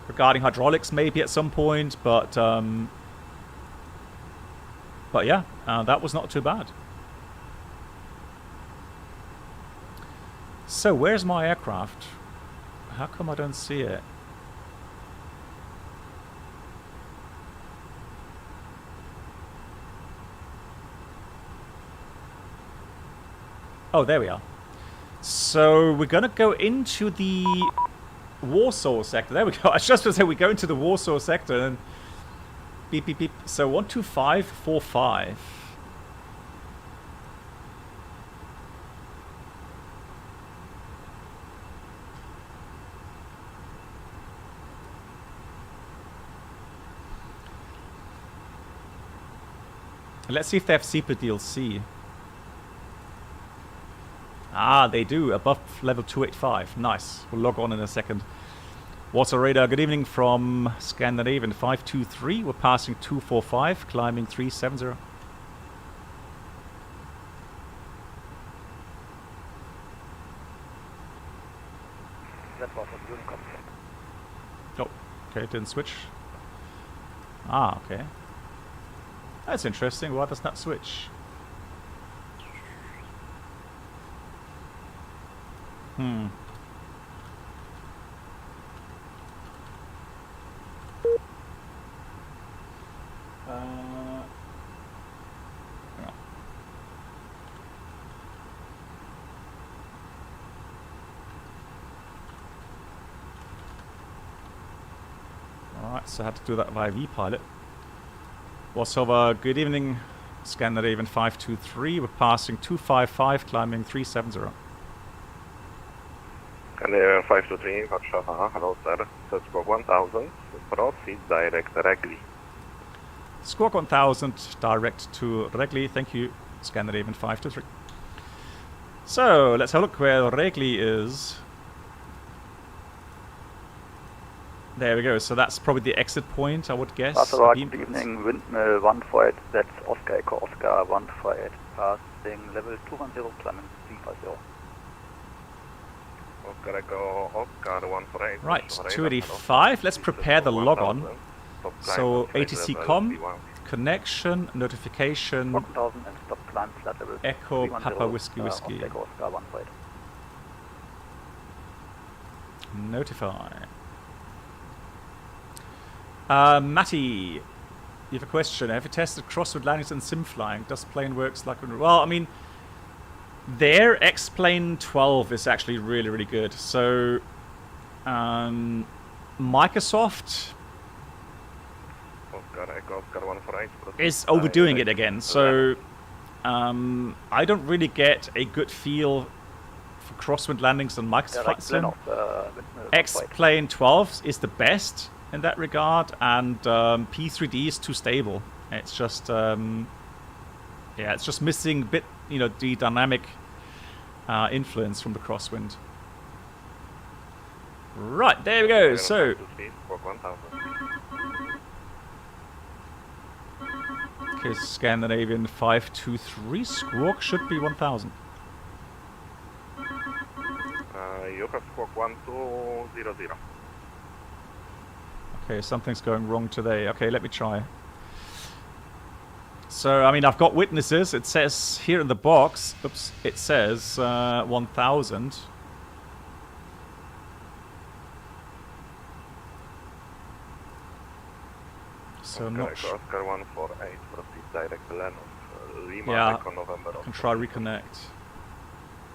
regarding hydraulics maybe at some point. But yeah, that was not too bad. So where's my aircraft? How come I don't see it? Oh, there we are. So we're gonna go into the Warsaw sector. There we go. I was just gonna say we go into the Warsaw sector and beep beep beep. So 12545. Let's see if they have SEPA DLC. Ah, they do. Above level 285. Nice. We'll log on in a second. Warsaw radar. Good evening from Scandinavian 523. We're passing 245, climbing 370. That was a good concept. Oh, okay. Didn't switch. Ah, okay. That's interesting. Why does that switch? Yeah. Alright, so I had to do that via VPilot. Warsaw, good evening, Scandinavian 523. We're passing 255, climbing 370. Scandinavian 523, Warszawa, hello sir. So squawk 1000, proceed direct Regli. Squawk 1000, direct to Regli. Thank you, Scandinavian 523. So, let's have a look where Regli is. There we go. So that's probably the exit point, I would guess. Warsaw, good evening, windmill 148, that's Oscar Echo Oscar 148, passing level 210, climbing 350. Oscar Echo Oscar 148. Right, 285. Let's prepare the log on. So ATC com, connection, notification, 1000 and stop climb flat level Echo Papa Whiskey Whiskey. Oscar Echo Oscar 148. Notify. Matty, you have a question. Have you tested crosswind landings and sim flying? Does plane works like... Well, I mean, their X-Plane 12 is actually really, really good. So, Microsoft is overdoing it again. So, I don't really get a good feel for crosswind landings on Microsoft Flight Sim. X-Plane 12 is the best in that regard, and P3D is too stable. It's just yeah, it's just missing a bit, you know, the dynamic influence from the crosswind. Right, there we go. So okay, Scandinavian 523 squawk should be 1000. You have squawk 1200. Okay, something's going wrong today. Okay, let me try. So, I mean, I've got witnesses. It says here in the box, oops, it says 1000. So I'm not sure. Oscar 148, proceed direct Lenos. Lima Yeah, Echo November. I can try reconnect.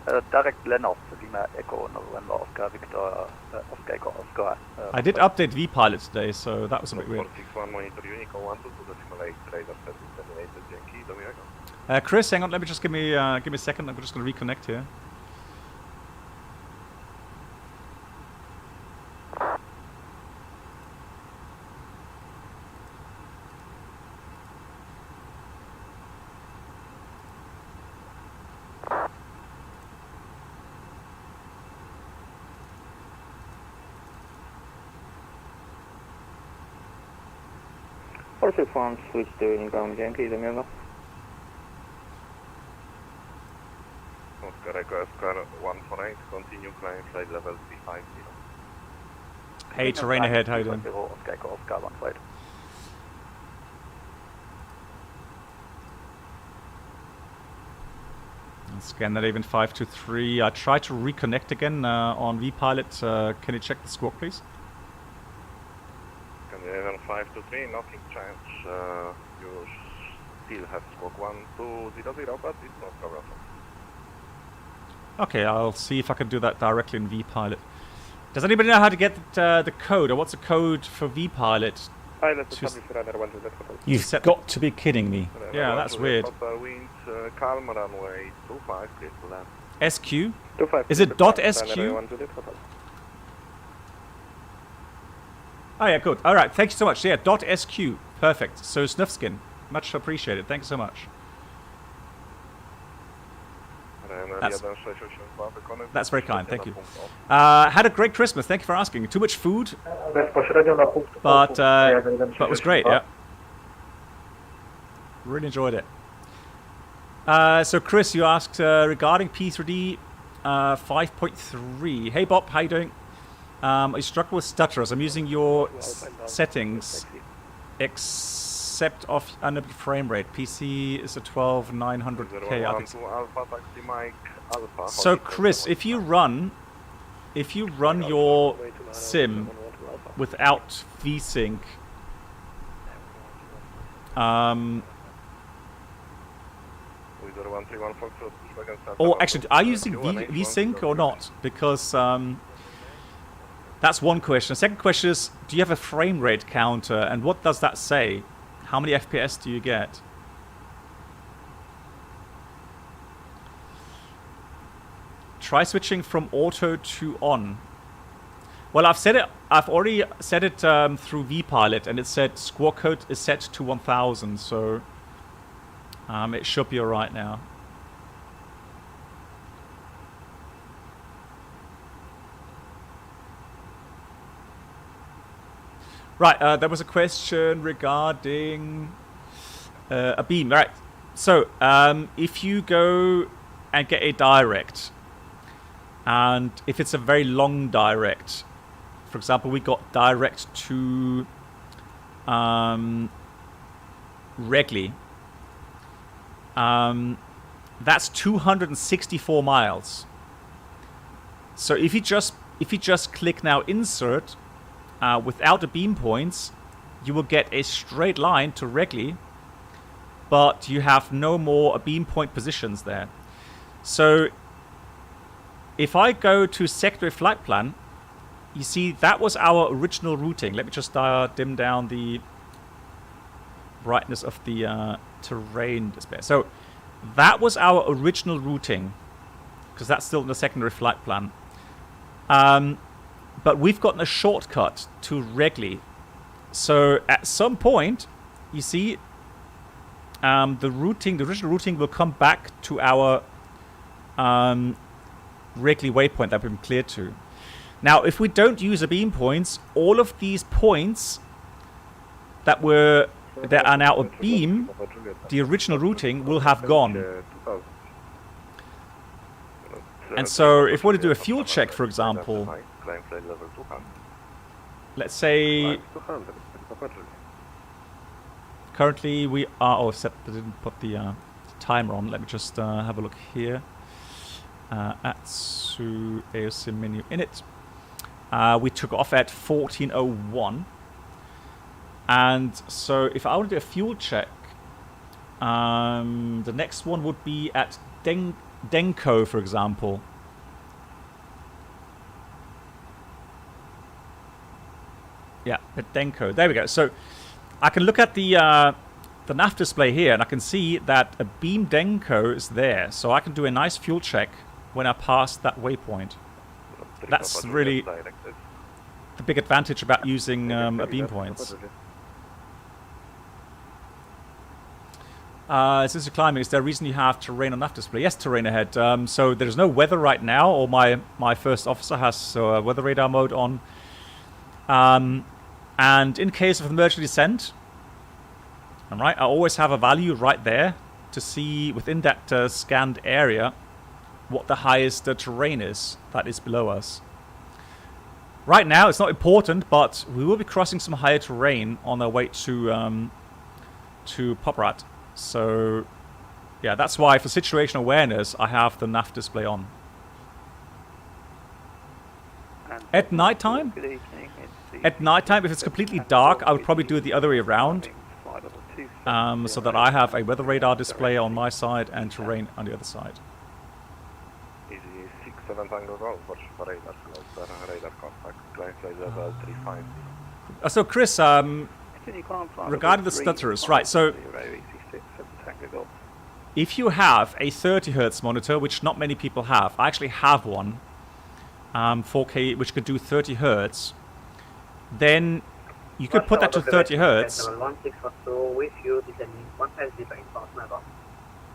Direct Lenos, Lima Echo November Oscar Victor Oscar Echo Oscar. I did update VPilot today, so that was a bit weird. 461 monitor Unico 122 decimal 8 radar set terminated. Yankee, Domingo. Chris, hang on. Let me just give me a second. I'm just going to reconnect here. Switch to inbound Yankee, Domingo. Oscar Echo Oscar 148, continue climb flight level 350. Hey, terrain ahead, how you doing? Oscar Echo Oscar 148. Scan that even 523. I tried to reconnect again on VPilot. Can you check the squawk, please? Even 523, nothing changed. You still have squawk 1200, but it's no problem. Okay, I'll see if I can do that directly in VPilot. Does anybody know how to get the code, or what's the code for VPilot? You've got to be kidding me. Yeah, that's weird. Wind, calm runway 25, clear to land. SQ? Is it .SQ? Oh yeah, good. All right, thank you so much. Yeah, .SQ. Perfect. So Snuffskin, much appreciated. Thank you so much. That's very kind. Thank you. Had a great Christmas. Thank you for asking. Too much food, but it was great. Yeah, really enjoyed it. So Chris, you asked regarding P3D 5.3. Hey Bob, how you doing? I struggle with stutters. I'm using your settings, except of unlimited frame rate. PC is a 12900K. I think. So Chris, if you run your sim without VSync, or actually, are you using VSync or not? Because that's one question. The second question is, do you have a frame rate counter, and what does that say? How many FPS do you get? Try switching from auto to on. Well, I've already set it through VPilot, and it said squawk code is set to 1000, so it should be alright now. Right, there was a question regarding a beam. Right, so if you go and get a direct, and if it's a very long direct, for example, we got direct to Regley, that's 264 miles. So if you just click now insert, without the beam points, you will get a straight line to Regley, but you have no more beam point positions there. So if I go to secondary flight plan, you see that was our original routing. Let me just dim down the brightness of the terrain display. So that was our original routing, because that's still in the secondary flight plan. But we've gotten a shortcut to Regley. So at some point, you see, the original routing will come back to our Regley waypoint that we've been cleared to. Now, if we don't use the beam points, all of these points that are now a beam, the original routing will have gone. And so if we want to do a fuel check, for example, let's say currently we are, oh, except I didn't put the timer on. Let me just have a look here. Atsu AOSIM menu init. We took off at 14:01. And so if I want to do a fuel check, the next one would be at Denko, for example. Yeah, at Denko. There we go. So I can look at the nav display here, and I can see that a beam Denko is there. So I can do a nice fuel check when I pass that waypoint. That's really the big advantage about using a beam points. Since you're climbing, is there a reason you have terrain on nav display? Yes, terrain ahead. So there's no weather right now, or my first officer has weather radar mode on. And in case of emergency descent, alright, I always have a value right there to see within that scanned area what the highest terrain is that is below us. Right now, it's not important, but we will be crossing some higher terrain on our way to Poprad. So, yeah, that's why for situational awareness, I have the nav display on. At nighttime? At nighttime, if it's completely dark, I would probably do it the other way around. So that I have a weather radar display on my side and terrain on the other side. Easy 6-7 Tango Golf, for radar close, radar contact, client level 35. So Chris, regarding the stutterers, right, so if you have a 30 Hz monitor, which not many people have, I actually have one, 4K, which could do 30 Hz, then you could put that to 30 Hz.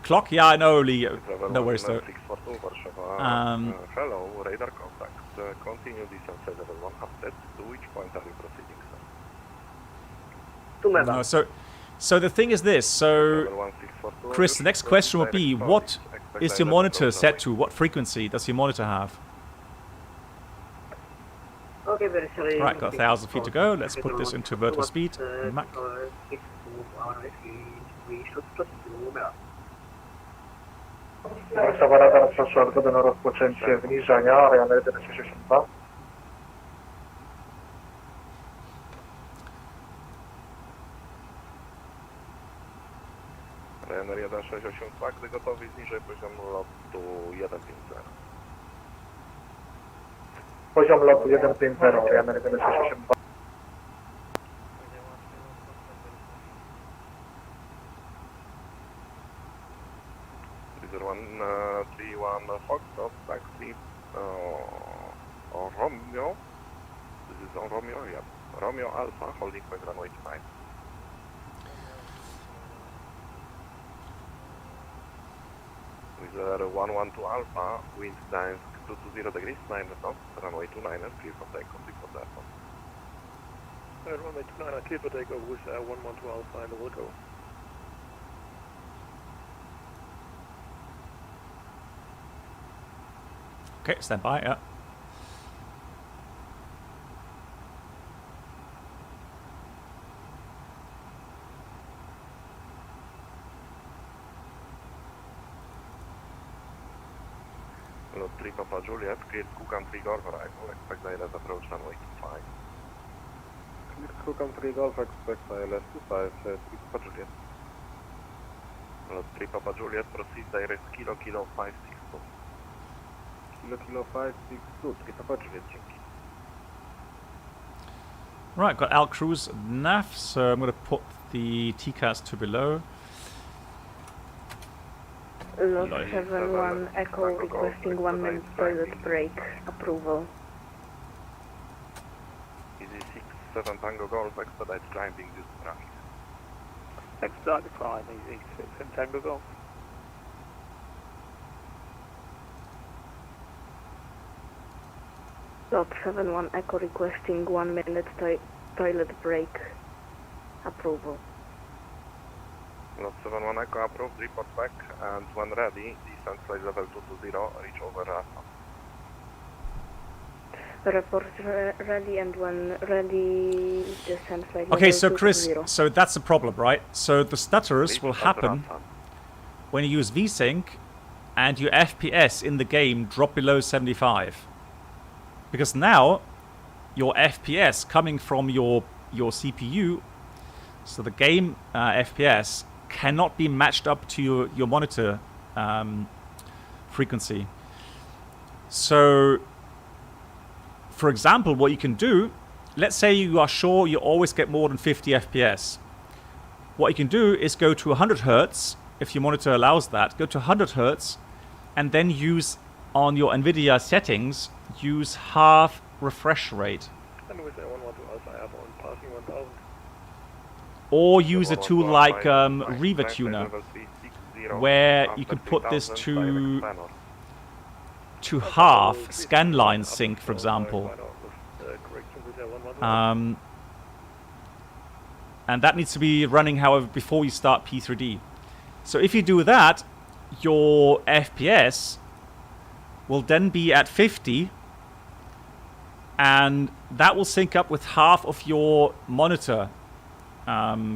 Clock? Yeah, I know, Leo. No worries, though. Hello, radar contact. Continue descent level 100. To which point are you proceeding, sir? No, so the thing is this. So, Chris, the next question would be, what is your monitor set to? What frequency does your monitor have? Right, got 1,000 feet to go. Let's put this into vertical speed. Mach. Radar proszę o zgodę na rozpoczęcie zniżania, Ryanair 162. Ryanair 162, gdy gotowi, zniżej poziom lotu 150. Poziom lotu 150, Ryanair 162. Cruiser 131 Foxtrot, taxi Romeo. This is on Romeo, yeah. Romeo Alpha, holding point runway 29. Cruiser 112 Alpha, wind Gdańsk 220 degrees, 9 knots, runway 29 and clear for takeoff, before the airport. Runway 29, clear for takeoff with 112 Alpha and we'll go. Okay, stand by, yeah. Lot 3 Papa Juliet, cleared crew country Golf arrival, expect ILS approach runway 25. Cleared crew country Golf, expect ILS 25, 3 Papa Juliet. Lot 3 Papa Juliet, proceed direct Kilo 562. Kilo 562, 3 Papa Juliet, dzięki. Right, got Al Cruz nav, so I'm going to put the TCAS to below. Lot 71 Echo requesting 1 minute toilet break approval. Easy 6-7 Tango Golf, expedite climbing this running. Expedite climb, easy 6 Tango Golf. Lot 71 Echo requesting 1 minute toilet break approval. Lot 71 Echo approved, report back, and when ready, descent flight level 220, reach over Rasa. Report ready, and when ready, descend flight level Okay, so Chris, 220. so that's the problem, right? So the stutters will happen when you use VSync and your FPS in the game drop below 75. Because now, your FPS coming from your CPU, so the game FPS, cannot be matched up to your monitor frequency. So, for example, what you can do, let's say you are sure you always get more than 50 FPS. What you can do is go to 100 Hertz, if your monitor allows that, go to 100 Hertz, and then use, on your NVIDIA settings, use half refresh rate. And with A112 Alpha Airborne passing 1000. Or use a tool like Riva Tuner, where you can put this to half scanline sync, for example. And that needs to be running, however, before you start P3D. So if you do that, your FPS will then be at 50, and that will sync up with half of your monitor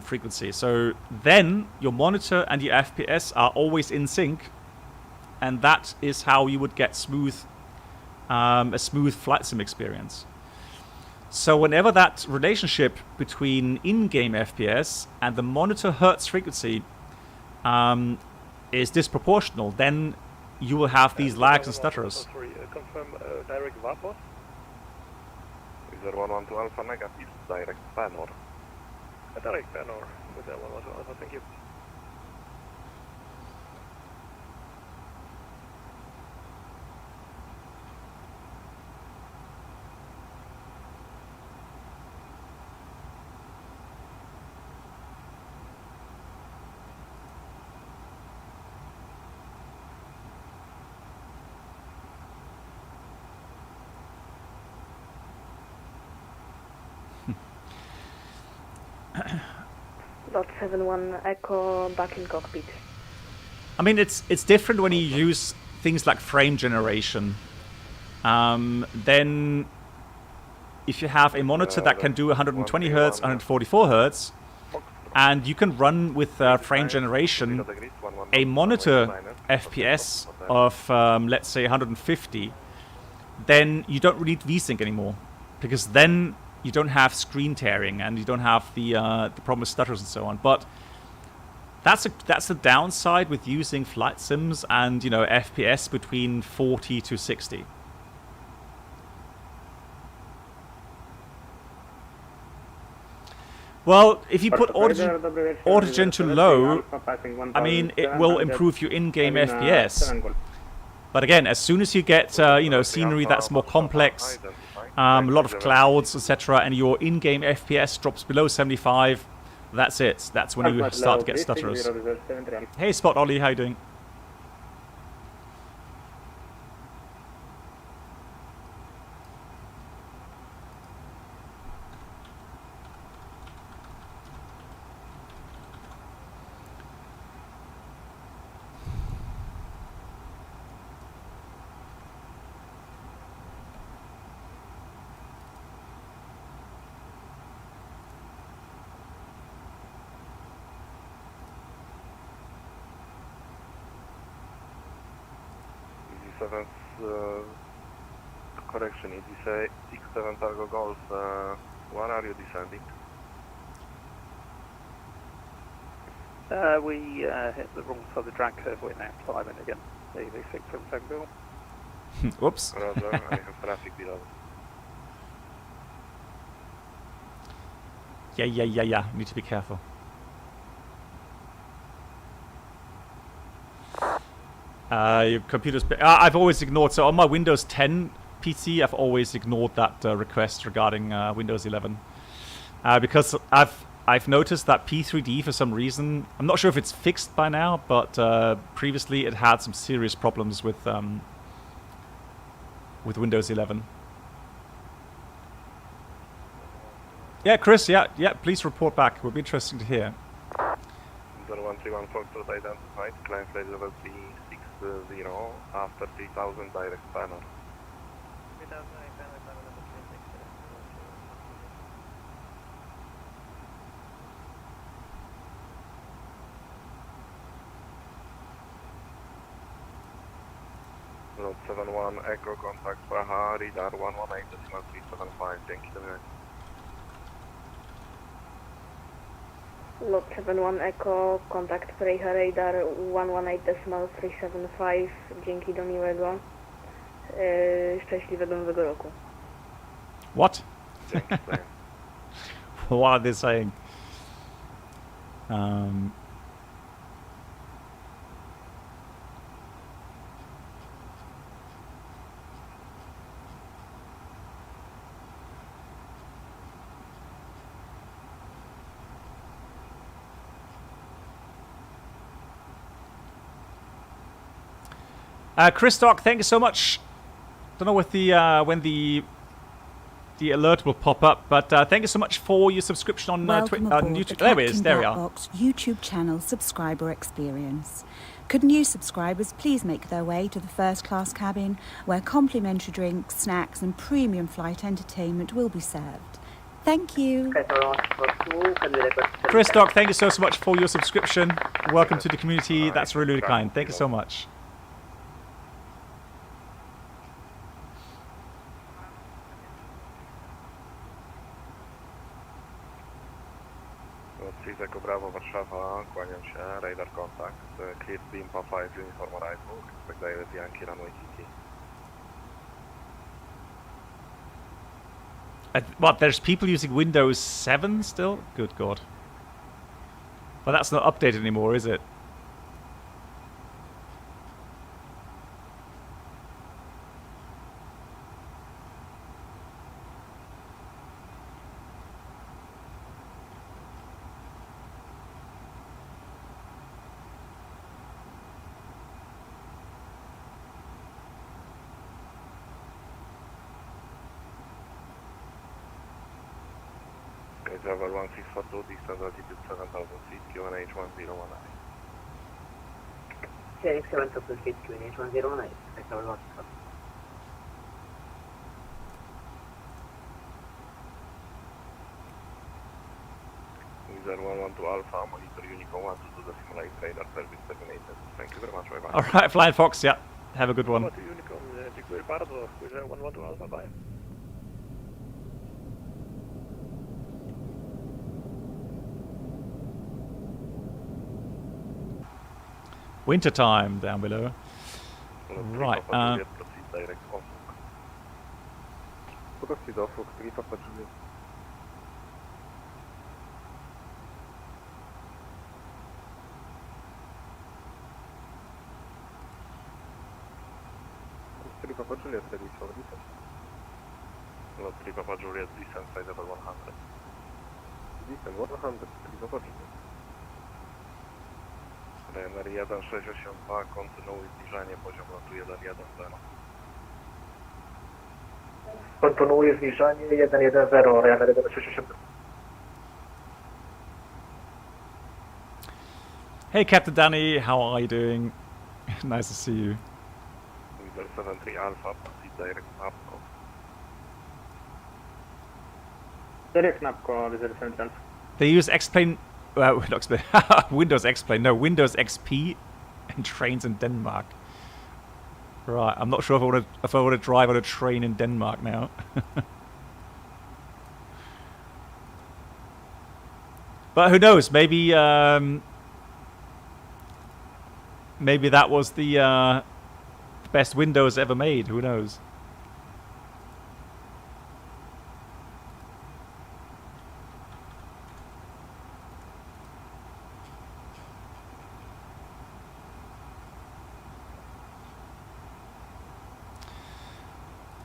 frequency. So then your monitor and your FPS are always in sync, and that is how you would get a smooth flight sim experience. So whenever that relationship between in-game FPS and the monitor hertz frequency is disproportional, then you will have these lags and stutters. Confirm direct VAPOS. User 112 Alpha negative, direct panor. A direct panor with A112 Alpha, thank you. Lot 71 Echo back in cockpit. I mean, it's different when you use things like frame generation. Then if you have a monitor that can do 120 Hertz, 144 Hertz, and you can run with frame generation a monitor FPS of, let's say, 150, then you don't need VSync anymore, because then you don't have screen tearing and you don't have the problem with stutters and so on. But that's the downside with using flight sims and FPS between 40 to 60. Well, if you put autogen to low, I mean, it will improve your in-game FPS. But again, as soon as you get scenery that's more complex, a lot of clouds, etc., and your in-game FPS drops below 75, that's it. That's when you start to get stutters. Hey, Spot Ollie, how you doing? Correction, it is a X7 Targo Golf. Where are you descending? We hit the wrong side of the drag curve. We're now climbing again. AV6 from Tango. Whoops. Roger, I have traffic below. Yeah. Need to be careful. Your computer's... I've always ignored... So on my Windows 10 PC, I've always ignored that request regarding Windows 11. Because I've noticed that P3D, for some reason... I'm not sure if it's fixed by now, but previously it had some serious problems with Windows 11. Yeah, Chris, yeah, please report back. It would be interesting to hear. 131 Foxtrot identified, climb flight level 360 after 3000 direct panel. 3000 direct panel, level 360. Lot 71 Echo contact Praha, radar 118.375, dzięki do miłego. Lot 71 Echo, kontakt Praha radar 118.375, dzięki do miłego. Szczęśliwego nowego roku. What? What are they saying? Chris Doc, thank you so much. Don't know with the when the alert will pop up, but thank you so much for your subscription on YouTube. There it is. There we are. Box YouTube channel subscriber experience. Could new subscribers please make their way to the first class cabin, where complimentary drinks, snacks, and premium flight entertainment will be served. Thank you. Chris Doc, thank you so much for your subscription. Welcome to the community. That's really, really kind. Thank you so much. Echo Bravo Warszawa, kłaniam się, radar contact, clear beam for 5 uniform arrival, expect direct Yankee runway TT. What, there's people using Windows 7 still? Good God. Well, that's not updated anymore, is it? Travel 1642, distance altitude 7000 feet, QNH 1019. CX 7000 feet, QNH 1019, travel 1642. Wizard 112 Alpha, monitor Unicorn 122 the simulate radar service terminated. Thank you very much, bye bye. Alright, Flying Fox, yeah. Have a good one. Unicorn, dziękuję bardzo, Wizard 112 Alpha, bye. Winter time down below. Right. Proceed off, 3 Papa Juliet. Papa Juliet, ready for descent. Lot 3 Papa Juliet, descent side level 100. Descent 100, 3 Papa Juliet. Ryanair 1682, kontynuuj zniżanie, poziom lotu 110. Kontynuuję zniżanie 110, Ryanair 1682. Hey Captain Danny, how are you doing? Nice to see you. Wizard 73 Alpha, proceed direct NAPCO. Direct NAPCO, Wizard 73 Alpha. They use X-Plane, not X-Plane, Windows X-Plane, no, Windows XP and trains in Denmark. Right, I'm not sure if I want to drive on a train in Denmark now. But who knows, maybe maybe that was the best Windows ever made, who knows.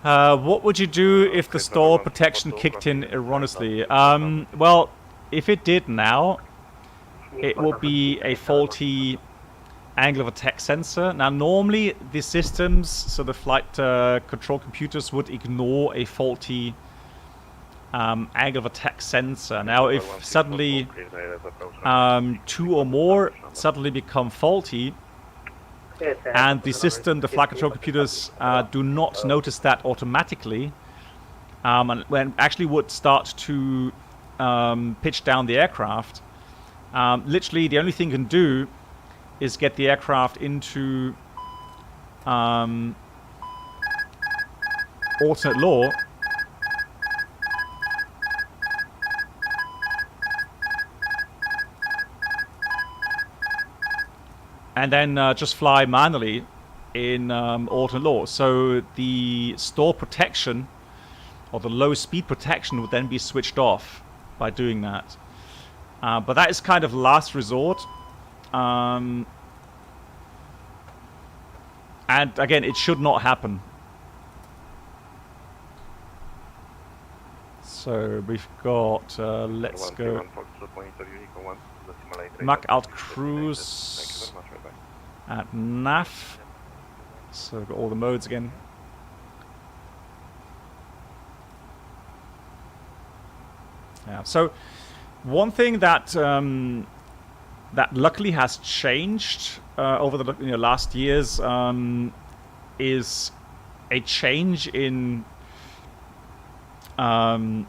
What would you do if the stall protection kicked in erroneously? Well, if it did now, it will be a faulty angle of attack sensor. Now, normally the systems, so the flight control computers would ignore a faulty angle of attack sensor. Now, if suddenly 2 or more suddenly become faulty, and the system, the flight control computers do not notice that automatically, and when actually would start to pitch down the aircraft, literally the only thing you can do is get the aircraft into alternate law, and then just fly manually in alternate law. So the stall protection or the low speed protection would then be switched off by doing that. But that is kind of last resort. And again, it should not happen. So we've got, let's go, Mach out cruise at NAF. So we've got all the modes again. Yeah. So one thing that that luckily has changed over the last years is a change in the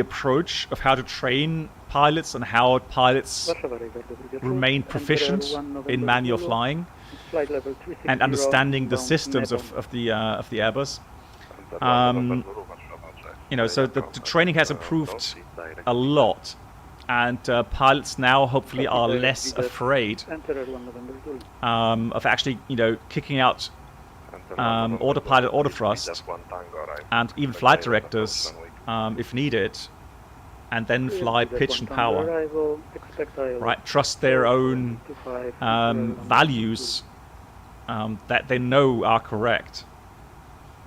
approach of how to train pilots and how pilots remain proficient in manual flying and understanding the systems of the Airbus. So the training has improved a lot, and pilots now hopefully are less afraid of actually, kicking out autopilot, autothrust, and even flight directors if needed, and then fly pitch and power. Right, trust their own values that they know are correct.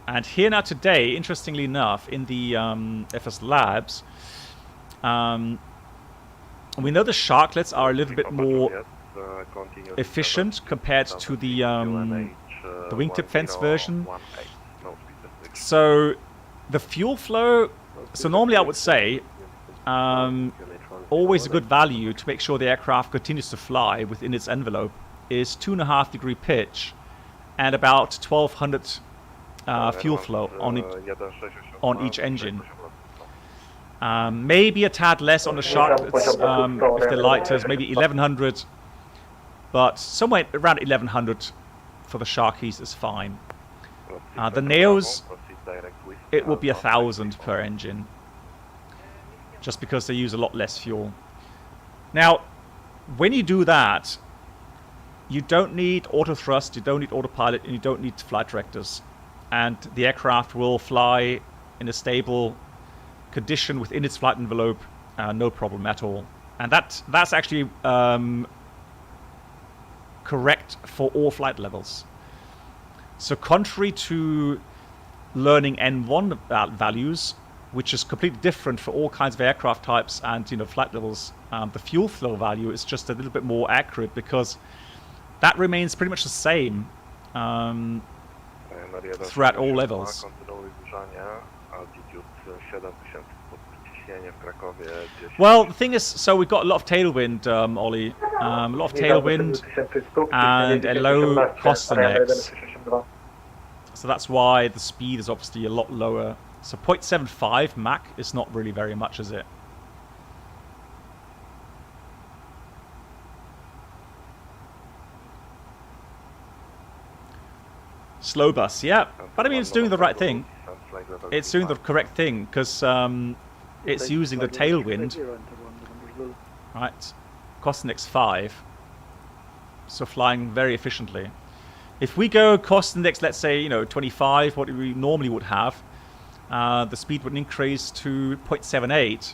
And here now today, interestingly enough, in the FSLabs, we know the sharklets are a little bit more efficient compared to the wingtip fence version. So the fuel flow, so normally I would say always a good value to make sure the aircraft continues to fly within its envelope is 2.5 degree pitch and about 1200 fuel flow on each engine. Maybe a tad less on the sharklets if they're lighter, maybe 1100, but somewhere around 1100 for the Sharkies is fine. The Neos, it will be 1000 per engine, just because they use a lot less fuel. Now, when you do that, you don't need auto thrust, you don't need autopilot, and you don't need flight directors, and the aircraft will fly in a stable condition within its flight envelope, no problem at all. And that's actually correct for all flight levels. So contrary to learning N1 values, which is completely different for all kinds of aircraft types and flight levels, the fuel flow value is just a little bit more accurate because that remains pretty much the same throughout all levels. Well, the thing is, so we've got a lot of tailwind, Ollie. A lot of tailwind and a low cost index. So that's why the speed is obviously a lot lower. So 0.75 Mach is not really very much, is it? Slow bus, yeah. But I mean, it's doing the right thing. It's doing the correct thing because it's using the tailwind. Right. Cost index 5. So flying very efficiently. If we go cost index, let's say, 25, what we normally would have, the speed would increase to 0.78.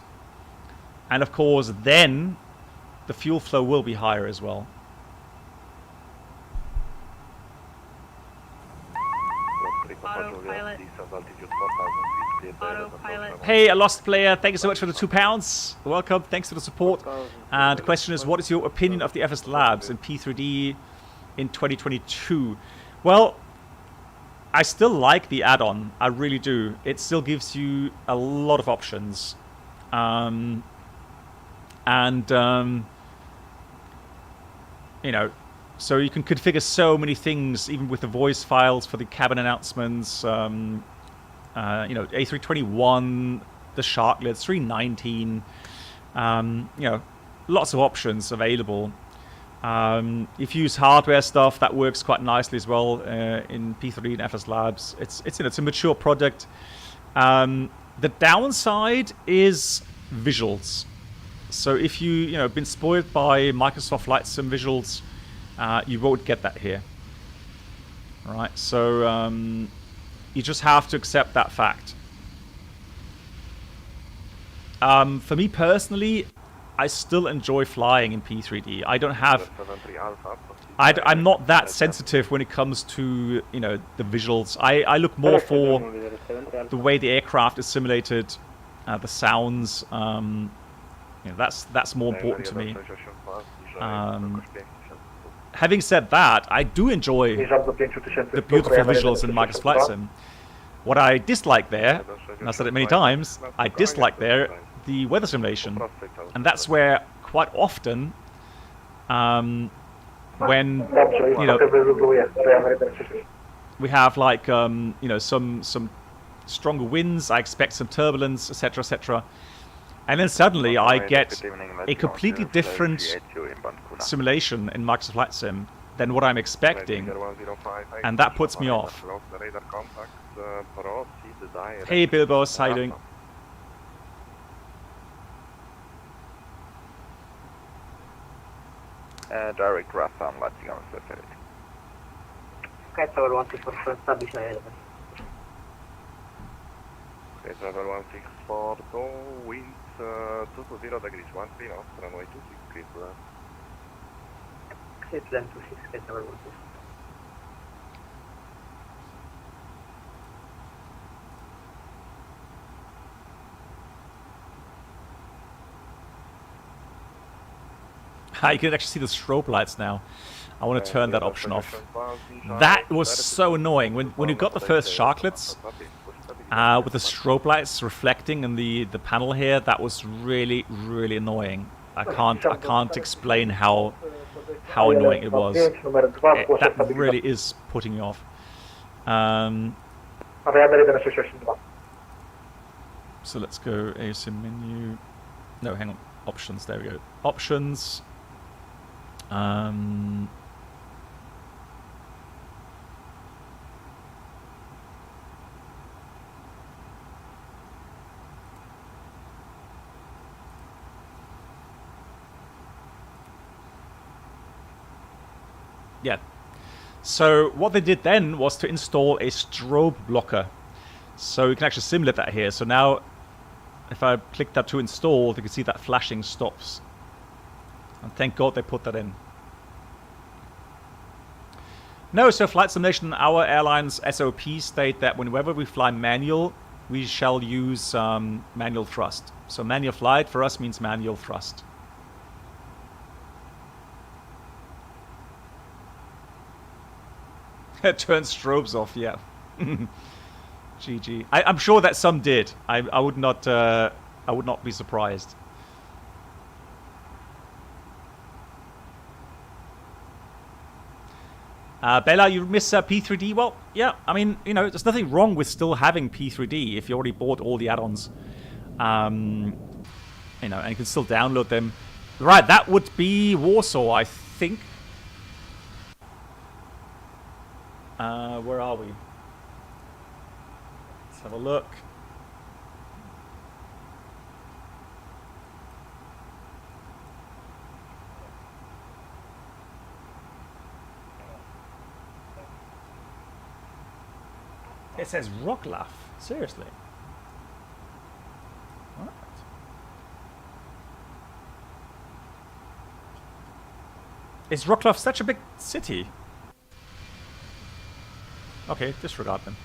And of course, then the fuel flow will be higher as well. Autopilot. Autopilot. Hey, a lost player, thank you so much for the £2. Welcome, thanks for the support. And the question is, what is your opinion of the FSLabs in P3D in 2022? Well, I still like the add-on. I really do. It still gives you a lot of options. You know, so you can configure so many things, even with the voice files for the cabin announcements. You know, A321, the Sharklet, 319. You know, lots of options available. If you use hardware stuff, that works quite nicely as well in P3D and FSLabs. It's a mature product. The downside is visuals. So if you been spoiled by Microsoft Flight Sim visuals, you won't get that here. All right, so you just have to accept that fact. For me personally, I still enjoy flying in P3D. I don't have... I'm not that sensitive when it comes to, the visuals. I look more for the way the aircraft is simulated, the sounds. That's more important to me. Having said that, I do enjoy the beautiful visuals in Microsoft Flight Sim. What I dislike there, and I've said it many times, I dislike there the weather simulation, and that's where quite often when we have like some stronger winds, I expect some turbulence, etc., etc., and then suddenly I get a completely different simulation in Microsoft Flight Sim than what I'm expecting, and that puts me off. Hey Bilbos, how you doing? Direct draft on letting on facility. Okay, so 164 establish ahead. Okay, travel 164, go, winds 220 degrees, 13 knots, runway 26, clear to land. Okay, plan 26, okay, travel 164. You can actually see the strobe lights now. I want to turn that option off. That was so annoying. When you got the first Sharklets, with the strobe lights reflecting in the panel here, that was really, really annoying. I can't explain how annoying it was. That really is putting me off. So let's go ASIM menu. No, hang on. Options. There we go. Options. Yeah. So what they did then was to install a strobe blocker. So you can actually simulate that here. So now if I click that to install, you can see that flashing stops. And thank God they put that in. No, so flight simulation, our airline's SOP state that whenever we fly manual, we shall use manual thrust. So manual flight for us means manual thrust. Turn strobes off, yeah. GG. I'm sure that some did. I would not be surprised. Bella, you miss P3D? Well, yeah, I mean, there's nothing wrong with still having P3D if you already bought all the add-ons. And you can still download them. Right, that would be Warsaw, I think. Where are we? Let's have a look. It says Wrocław. Seriously? What? Is Wrocław such a big city? Okay, disregard them.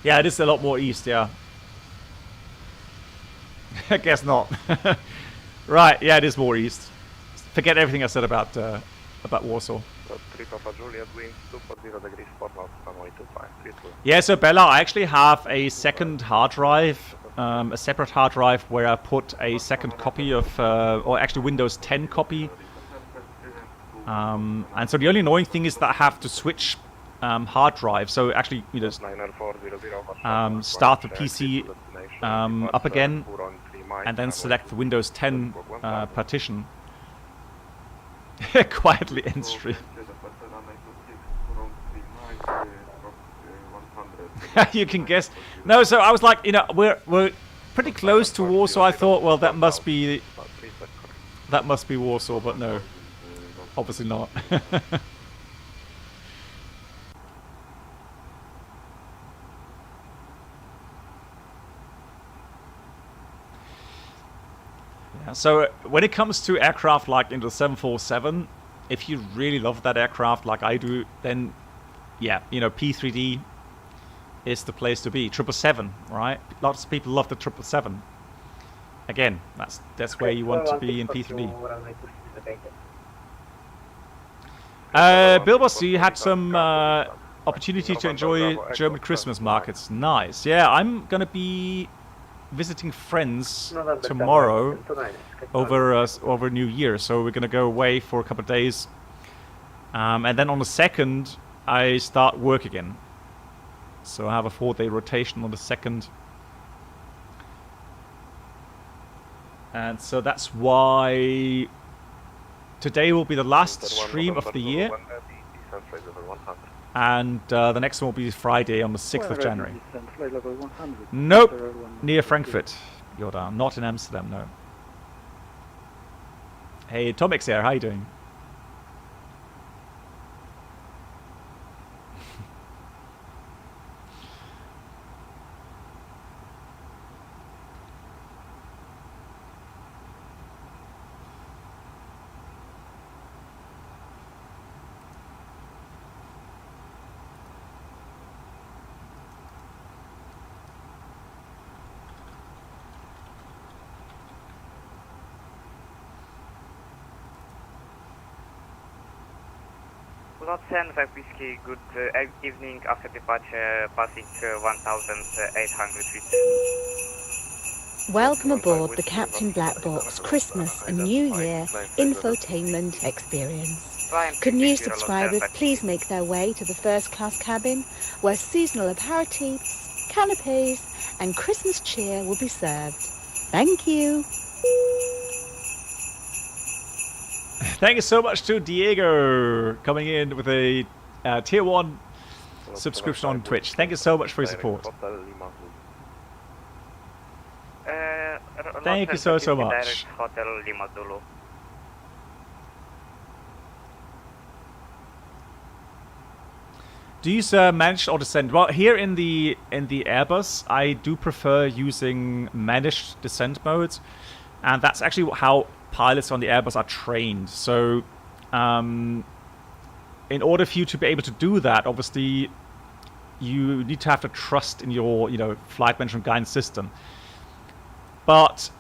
Yeah, it is a lot more east, yeah. I guess not. Right, yeah, it is more east. Forget everything I said about Warsaw. Yeah, so Bella, I actually have a second hard drive, a separate hard drive where I put a second copy of, or actually Windows 10 copy. And so the only annoying thing is that I have to switch hard drive. So actually, you know, start the PC up again, and then select the Windows 10 partition. Quietly end stream. You can guess. No, so I was like, you know, we're pretty close to Warsaw. I thought, well, that must be Warsaw, but no, obviously not. So when it comes to aircraft like into the 747, if you really love that aircraft like I do, then yeah, you know, P3D is the place to be. 777, right? Lots of people love the 777. Again, that's where you want to be in P3D. Bilbos, you had some opportunity to enjoy German Christmas markets. Nice. Yeah, I'm gonna be visiting friends tomorrow over New Year, so we're gonna go away for a couple of days, and then on the 2nd I start work again. So I have a 4-day rotation on the 2nd, and so that's why today will be the last stream of the year, and the next one will be Friday on the 6th of January. Nope, near Frankfurt, Jordan, not in Amsterdam, no. Hey, Tomix here, how you doing? Lot 10, 5 Whiskey, good evening after departure, passing 1,800 feet. Welcome aboard the Captain Black Box Christmas and New Year infotainment experience. Could new subscribers please make their way to the first class cabin where seasonal aperitifs, canapes and Christmas cheer will be served. Thank you. Thank you so much to Diego coming in with a tier 1 subscription on Twitch. Thank you so much for your support. Thank you so much. Hotel Lima Zulu. Do you manage or descent? Well, here in the Airbus, I do prefer using managed descent modes, and that's actually how pilots on the Airbus are trained. So in order for you to be able to do that, obviously you need to have the trust in your flight management guidance system. But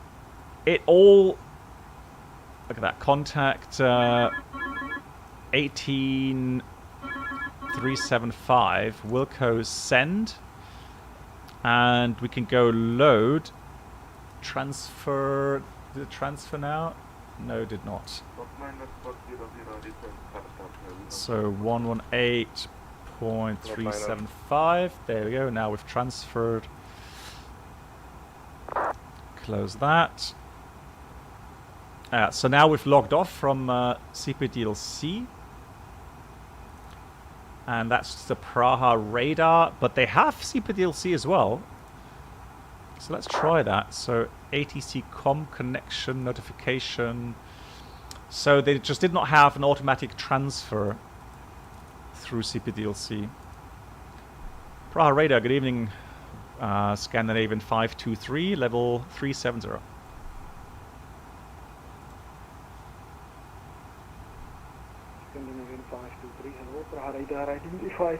it all, look at that, contact 18375 Wilco send, and we can go load transfer. Did it transfer now? No, it did not. So 118.375. There we go. Now we've transferred. Close that. So now we've logged off from CPDLC. And that's the Praha radar. But they have CPDLC as well. So let's try that. So ATC com connection notification. So they just did not have an automatic transfer through CPDLC. Praha radar, good evening. Scandinavian 523, level 370. Scandinavian 523, hello, Praha radar identified.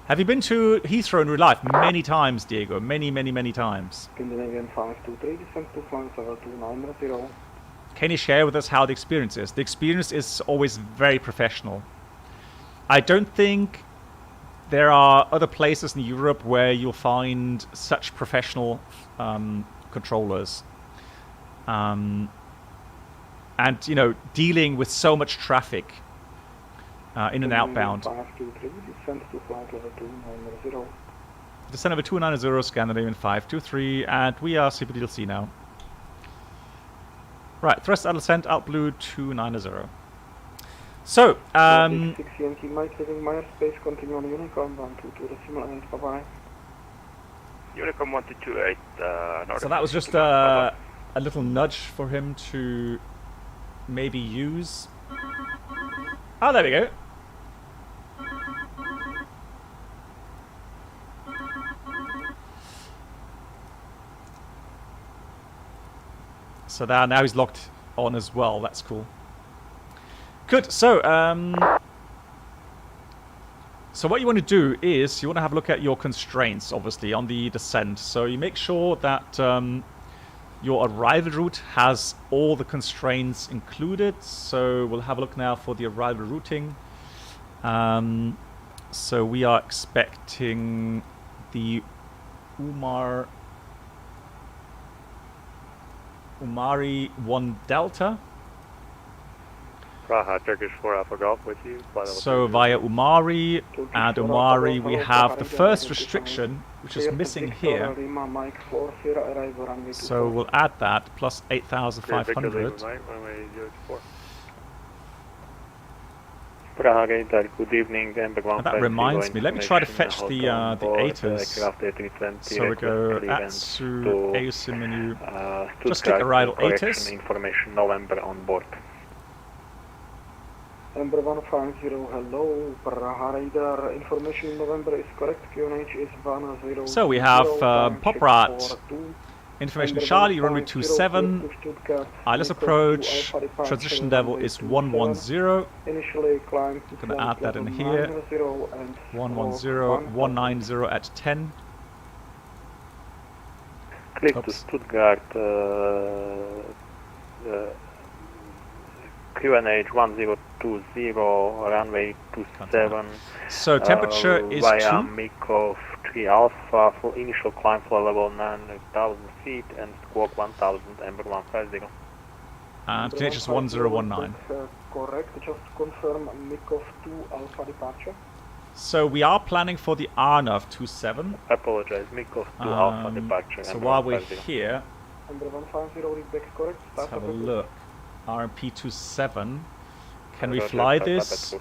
Have you been to Heathrow in real life? Many times, Diego. Many, many, many times. Scandinavian 523, descent to flight level 290. Can you share with us how the experience is? The experience is always very professional. I don't think there are other places in Europe where you'll find such professional controllers. And, you know, dealing with so much traffic in and outbound. 523, descent to flight level 290. Descent over 290, Scandinavian 523, and we are CPDLC now. Right, thrust out ascent, out blue 290. So, 6 Yankee Mike, leaving Meyer space, continue on Unicom 122 decimal 8, bye bye. Unicom 1228, so that was just a little nudge for him to maybe use. Oh, there we go. So now he's locked on as well. That's cool. Good. So, so what you want to do is you want to have a look at your constraints, obviously, on the descent. So you make sure that your arrival route has all the constraints included. So we'll have a look now for the arrival routing. So we are expecting the Umari 1 Delta. Praha, Turkish 4 Alpha Golf with you. So via Umari and Umari we have the first restriction, which is missing here. So we'll add that, plus 8,500. Praha Gator, good evening. And that reminds me, let me try to fetch the ATOS. So we go Atsu, AOSIM menu, just click arrival ATOS. Information November on board. Number 150, hello, Praha Radar, information November is correct, QNH is 10. So we have Poprad, information Charlie, runway 27, ILS approach, transition level is 110, initially climb to gonna add that in here, 110, 190 at 10. Click to Stuttgart, QNH 1020, runway 27. So temperature is via 2. Miko 3 Alpha, for initial climb for level 9,000 feet and squawk 1000, Ember 150. And QNH is 1019. Correct, just confirm Miko 2 Alpha departure. So we are planning for the Arnav 27. Apologize, Miko 2 Alpha departure. So while we're here, Ember 150, read back correct. Let's have a look. RMP 27. Can we fly this?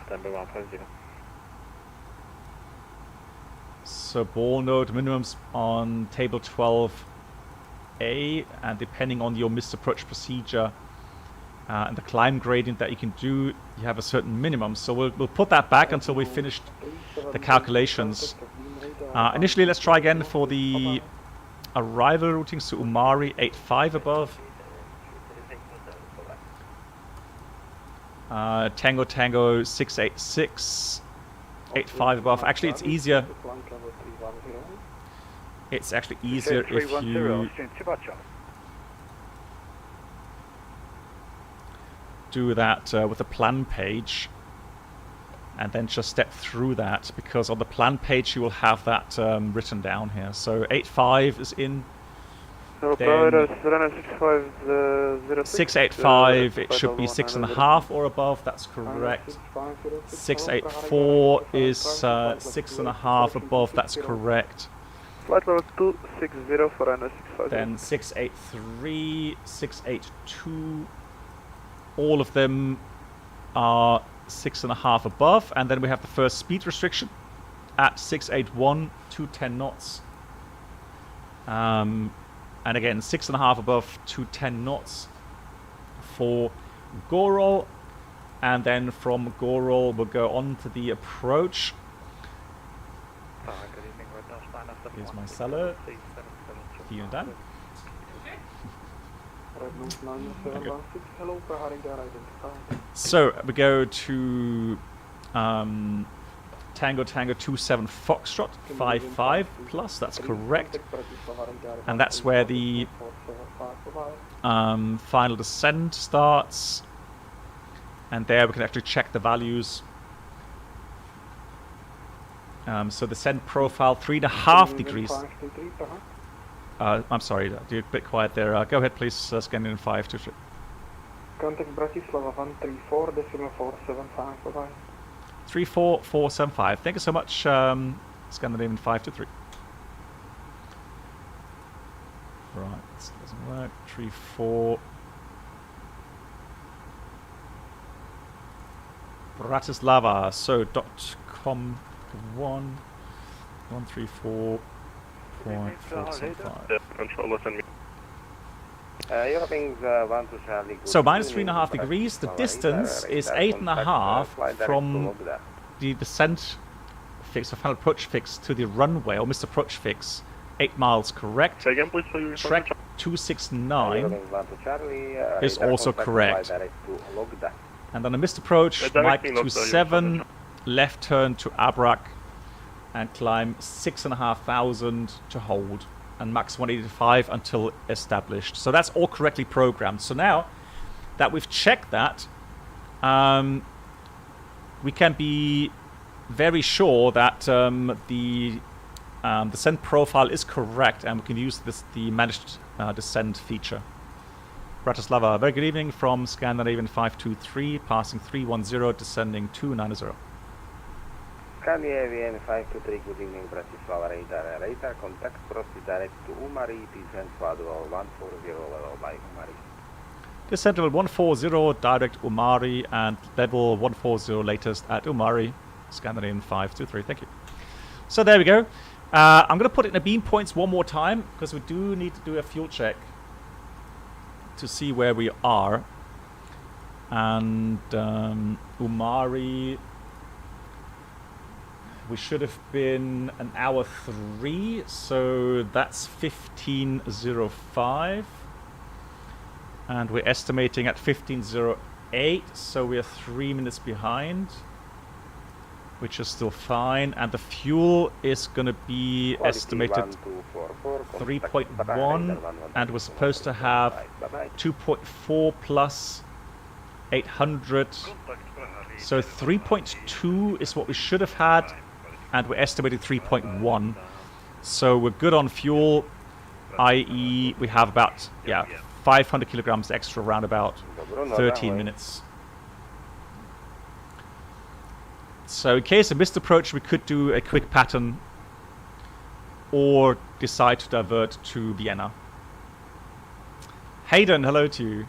So ball node minimums on table 12A, and depending on your missed approach procedure and the climb gradient that you can do, you have a certain minimum. So we'll put that back until we finished the calculations. Initially, let's try again for the arrival routing. So Umari 85 above. Tango Tango 686, 85 above. Actually, it's easier. It's actually easier if you do that with the plan page and then just step through that, because on the plan page you will have that written down here. So 85 is in. Then 685, it should be 6.5 or above, that's correct. 684 is 6.5 above, that's correct. Flight level 260 for NS65. Then 683, 682, all of them are 6.5 above. And then we have the first speed restriction at 681, 210 knots. And again, 6.5 above, 210 knots for Gorol. And then from Gorol, we'll go on to the approach. Here's my cellar. Here and down. So we go to Tango Tango 27 Foxtrot 55 plus, that's correct. And that's where the final descent starts. And there we can actually check the values. So the descent profile 3.5 degrees. I'm sorry, you're a bit quiet there. Go ahead, please. Scan in 523. Contact Bratislava 134.475. Bye-bye. 34475. Thank you so much, Scandinavian 523. Right, this doesn't work. 34. Bratislava. So .com 134.475. Control, listen me. So minus 3.5 degrees. The distance is 8.5 from the descent fix, the final approach fix, to the runway, or missed approach fix. 8 miles, correct. Say again, please, Track 269 is also correct. And on a missed approach, Mike 27, left turn to Abrak, and climb 6,500 to hold, and max 185 until established. So that's all correctly programmed. So now that we've checked that, we can be very sure that the descent profile is correct, and we can use the managed descent feature. Bratislava, very good evening from Scandinavian 523, passing 310, descending 290. Scandinavian 523, good evening, Bratislava radar, contact, proceed direct to Umari, descent level 140, level by Umari. Descent level 140, direct Umari, and level 140 latest at Umari, Scandinavian 523, thank you. So there we go. I'm going to put it in the beam points one more time, because we do need to do a fuel check to see where we are. And Umari, we should have been an hour 3, so that's 15:05. And we're estimating at 15:08, so we are 3 minutes behind, which is still fine. And the fuel is going to be estimated 3.1, and we're supposed to have 2.4 plus 800. So 3.2 is what we should have had, and we're estimating 3.1. So we're good on fuel, i.e. we have about 500 kilograms extra, around about 13 minutes. So in case of missed approach, we could do a quick pattern or decide to divert to Vienna. Hayden, hello to you.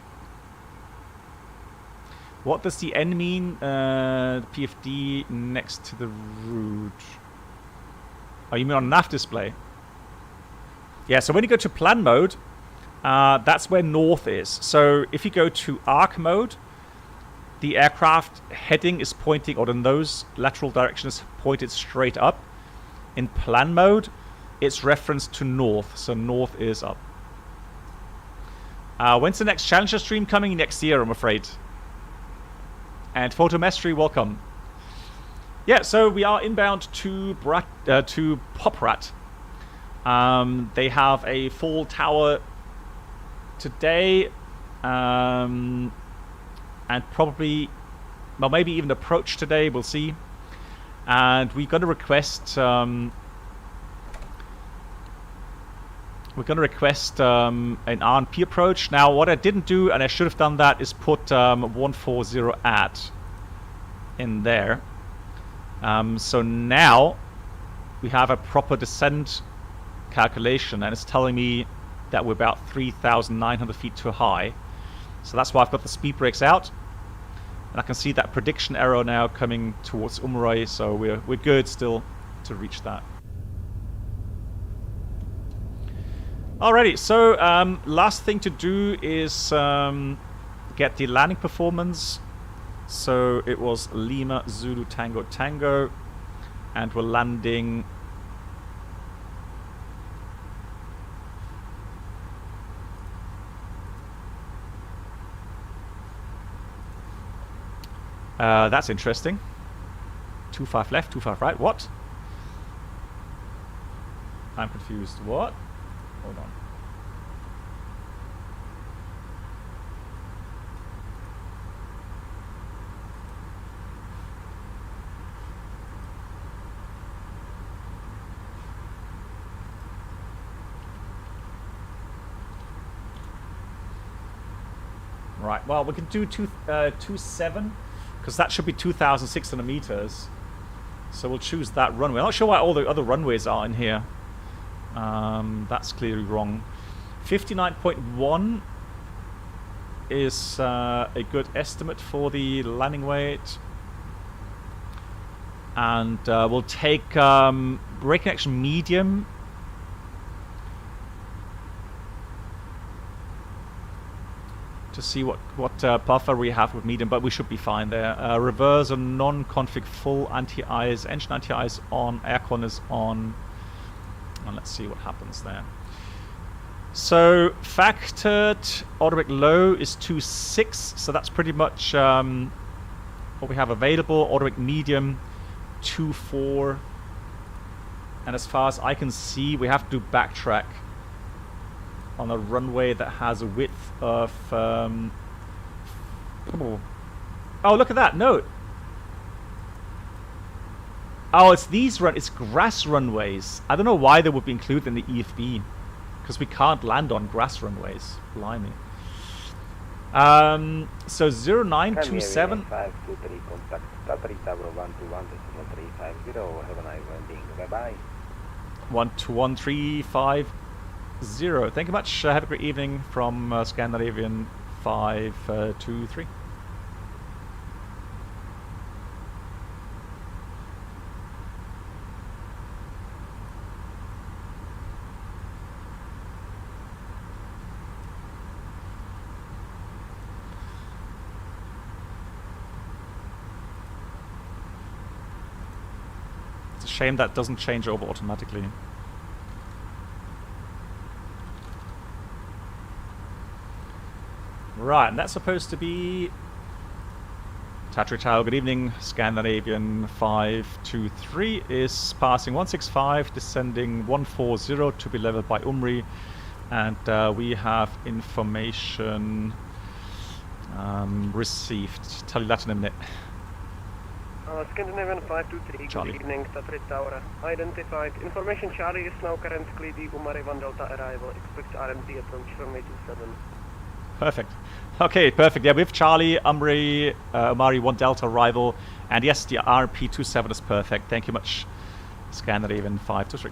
What does the N mean? PFD next to the route. Oh, you mean on nav display? Yeah, so when you go to plan mode, that's where north is. So if you go to arc mode, the aircraft heading is pointing, or the nose lateral direction is pointed straight up. In plan mode, it's referenced to north, so north is up. When's the next Challenger stream coming? Next year, I'm afraid. And Photomastery, welcome. Yeah, so we are inbound to Poprad. They have a full tower today, and probably, well, maybe even approach today. We'll see. And we're going to request an RNP approach. Now, what I didn't do, and I should have done that, is put 140 at in there. So now we have a proper descent calculation, and it's telling me that we're about 3,900 feet too high. So that's why I've got the speed brakes out, and I can see that prediction arrow now coming towards Umrøy. So we're good still to reach that. Alrighty, so last thing to do is get the landing performance. So it was Lima Zulu Tango Tango, and we're landing that's interesting. 25 left, 25 right. What? I'm confused. What? Hold on. Right, well, we can do 27, because that should be 2,600 meters. So we'll choose that runway. I'm not sure why all the other runways are in here. That's clearly wrong. 59.1 is a good estimate for the landing weight. And we'll take brake connection medium. To see what buffer we have with medium, but we should be fine there. Reverse and non-config full anti-ice, engine anti-ice on, aircon is on, and let's see what happens there. So factored automatic low is 2.6, so that's pretty much what we have available. Automatic medium 2.4, and as far as I can see, we have to do backtrack on a runway that has a width of oh, look at that. No, oh, it's these it's grass runways. I don't know why they would be included in the EFB, because we can't land on grass runways. Blimey. So 0927 523 contact Tatari Tower 121.350. Have a nice landing. Bye bye. 121.350. Thank you much. Have a great evening from Scandinavian 523. It's a shame that doesn't change over automatically. Right, and that's supposed to be Tatri Tower. Good evening. Scandinavian 523 is passing 165, descending 140 to be leveled by Umri, and we have information received. Tell you that in a minute. Scandinavian 523, Charlie. Good evening, Tatri Tower. Identified. Information Charlie is now currently the Umari 1 Delta arrival. Expect RMD approach from 827. Perfect. Okay, perfect. Yeah, we have Charlie, Umri, Omari 1 Delta arrival, and yes, the RP27 is perfect. Thank you much, Scandinavian 523.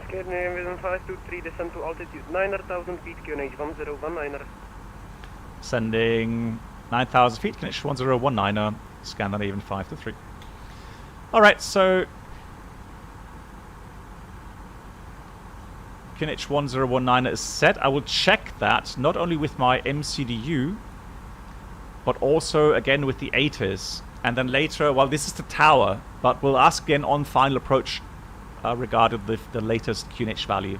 Scandinavian 523, descend to altitude 9,000 feet, QNH 1019er. Sending 9,000 feet, QNH 1019er, Scandinavian 523. Alright, so QNH 1019 is set. I will check that not only with my MCDU, but also again with the ATIS. And then later, well, this is the tower, but we'll ask again on final approach regarding the latest QNH value.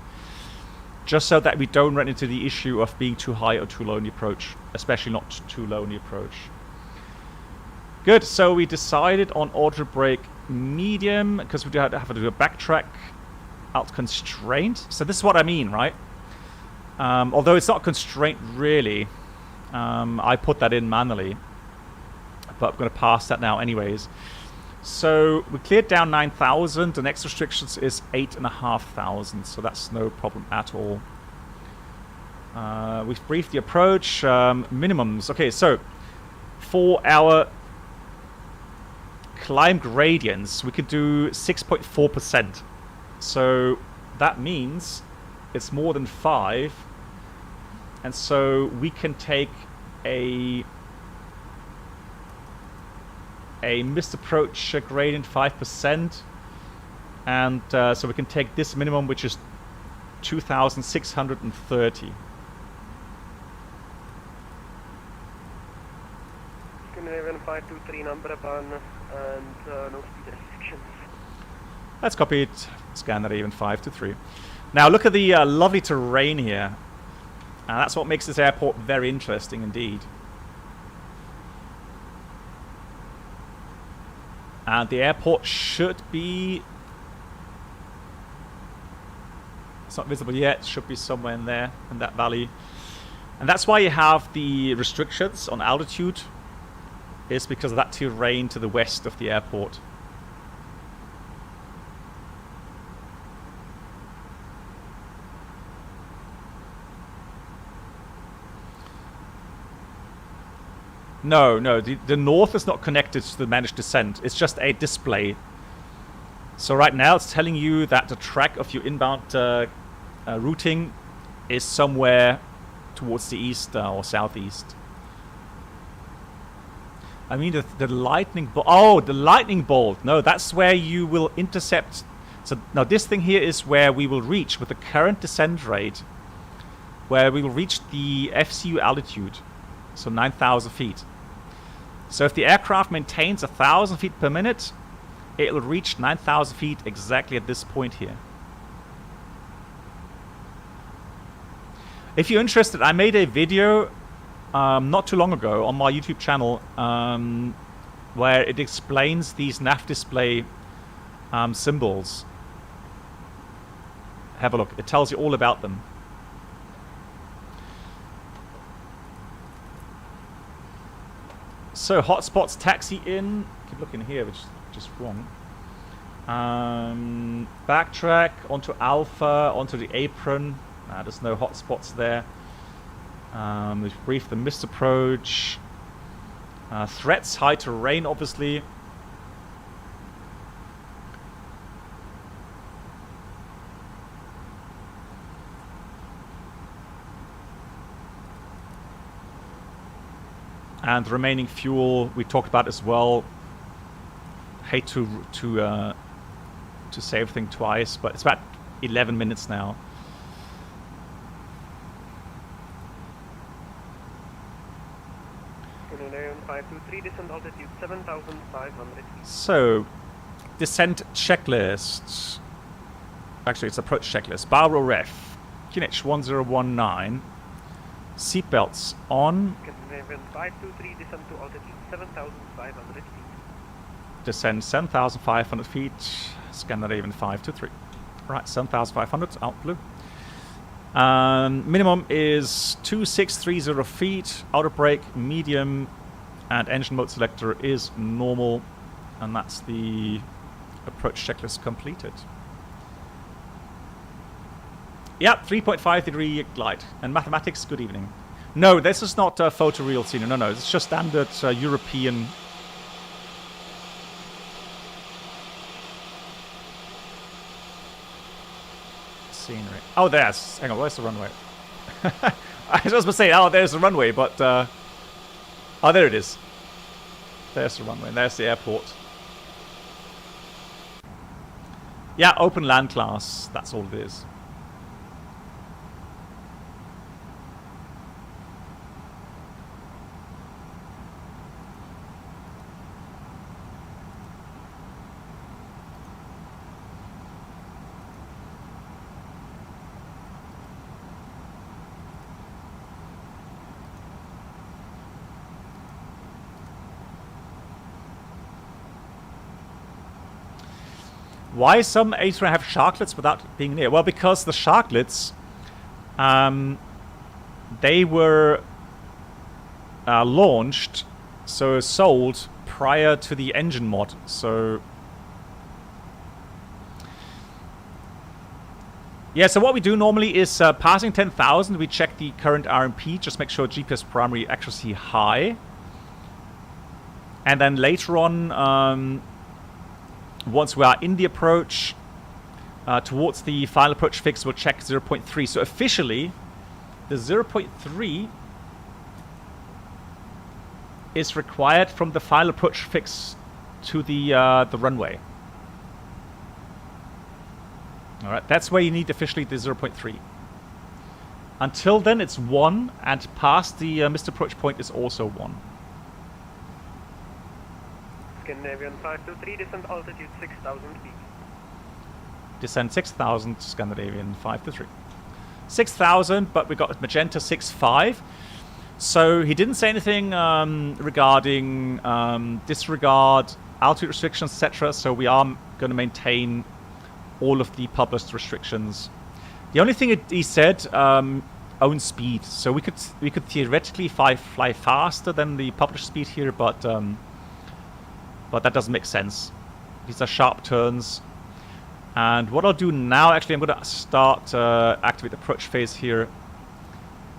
Just so that we don't run into the issue of being too high or too low in the approach, especially not too low in the approach. Good, so we decided on auto brake medium, because we do have to do a backtrack. Alt constraint. So this is what I mean, right? Although it's not constraint really. I put that in manually. But I'm going to pass that now anyways. So we cleared down 9,000. The next restrictions is 8,500. So that's no problem at all. We've briefed the approach. Minimums. Okay, so for our climb gradients, we could do 6.4%. So that means it's more than 5, and so we can take a missed approach gradient 5%, and so we can take this minimum, which is 2,630. Scandinavian 523 number upon and no speed restrictions. Let's copy it. Scandinavian 523. Now look at the lovely terrain here. And that's what makes this airport very interesting indeed. And the airport should be... It's not visible yet. It should be somewhere in there, in that valley. And that's why you have the restrictions on altitude. Is because of that terrain to the west of the airport. No, the north is not connected to the managed descent. It's just a display. So right now it's telling you that the track of your inbound routing is somewhere towards the east or southeast. I mean the lightning bolt. Oh, the lightning bolt. No, that's where you will intercept. So now this thing here is where we will reach with the current descent rate, where we will reach the FCU altitude, so 9,000 feet. So if the aircraft maintains 1,000 feet per minute, it will reach 9,000 feet exactly at this point here. If you're interested, I made a video not too long ago on my YouTube channel where it explains these nav display symbols. Have a look. It tells you all about them. So hotspots taxi in. Keep looking here, which is just wrong. Backtrack onto Alpha, onto the apron. There's no hotspots there. We've briefed the missed approach. Threats, high terrain, obviously. And the remaining fuel we talked about as well. Hate to say everything twice, but it's about 11 minutes now. Scandinavian 523, descent altitude 7,500. So, descent checklist. Actually, it's approach checklist. Barrow ref. QNH 1019. Seatbelts on. Scandinavian 523, descent to altitude 7,500 feet. Descend 7,500 feet. Scandinavian 523. Right, 7,500, out blue. Minimum is 2630 feet. Outer brake, medium. And engine mode selector is normal. And that's the approach checklist completed. Yep, 3.5 degree glide. And mathematics, good evening. No, this is not photoreal scenery. No, it's just standard European. Scenery. Oh, there's. Hang on, where's the runway? I was supposed to say, oh, there's the runway, but. Oh, there it is. There's the runway, and there's the airport. Yeah, open land class. That's all it is. Why some A320 have sharklets without being near? Well, because the sharklets, they were launched, so sold prior to the engine mod. So yeah, so what we do normally is passing 10,000, we check the current RMP, just make sure GPS primary accuracy high. And then later on, once we are in the approach, towards the final approach fix, we'll check 0.3. So officially, the 0.3 is required from the final approach fix to the runway. All right, that's where you need officially the 0.3. Until then, it's 1, and past the missed approach point is also 1. Scandinavian 523, descent altitude 6,000 feet. Descend 6,000, Scandinavian 523. 6,000, but we got magenta 6.5. So he didn't say anything regarding disregard altitude restrictions, etc. So we are going to maintain all of the published restrictions. The only thing he said, own speed. So we could theoretically fly faster than the published speed here, but that doesn't make sense. These are sharp turns. And what I'll do now, actually, I'm going to start activate the approach phase here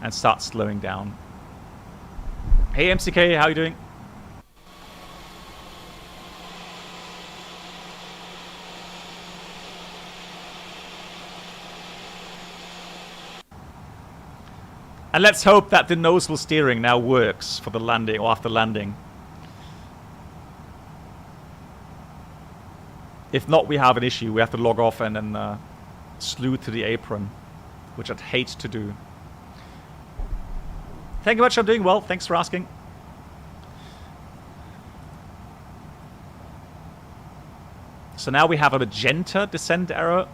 and start slowing down. Hey MCK, how are you doing? And let's hope that the nozzle steering now works for the landing or after landing. If not, we have an issue. We have to log off and then slew to the apron, which I'd hate to do. Thank you much. I'm doing well. Thanks for asking. So now we have a magenta descent error.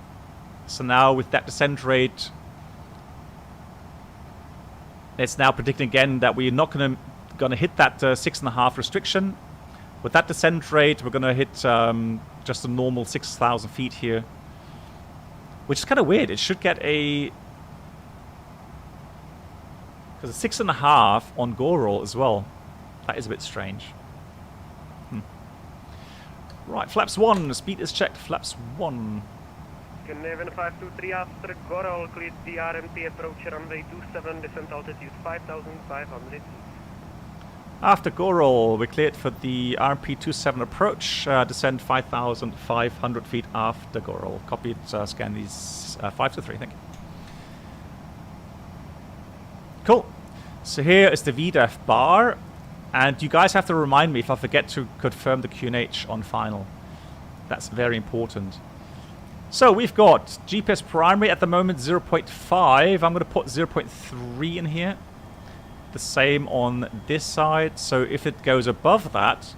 So now with that descent rate, it's now predicting again that we're not gonna hit that 6.5 restriction. With that descent rate, we're gonna hit just a normal 6,000 feet here, which is kind of weird. It should get a, because a 6.5 on go roll as well. That is a bit strange. Right, flaps 1, speed is checked. Flaps 1. Canadian 523 after go roll, cleared the RMT approach runway 27, descent altitude 5,500 feet. After go roll, we cleared for the RMP-27 approach, descend 5,500 feet after go roll. Copied, scan these 523, thank you. Cool. So here is the VDEF bar, and you guys have to remind me if I forget to confirm the QNH on final. That's very important. So we've got GPS primary at the moment 0.5. I'm going to put 0.3 in here. The same on this side. So if it goes above that,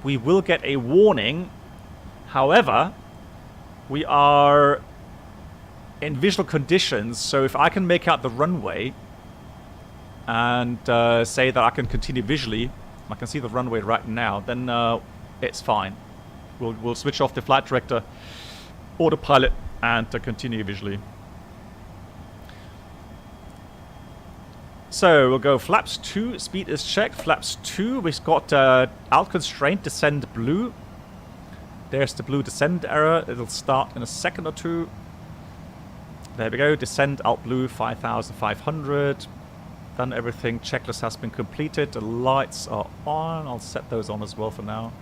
we will get a warning. However, we are in visual conditions. So if I can make out the runway and say that I can continue visually, I can see the runway right now, then it's fine. We'll switch off the flight director, autopilot, and continue visually. So we'll go flaps 2, speed is checked. Flaps 2, we've got alt constraint, descend blue. There's the blue descend error. It'll start in a second or two. There we go, descend alt blue 5,500. Done everything, checklist has been completed. The lights are on. I'll set those on as well for now.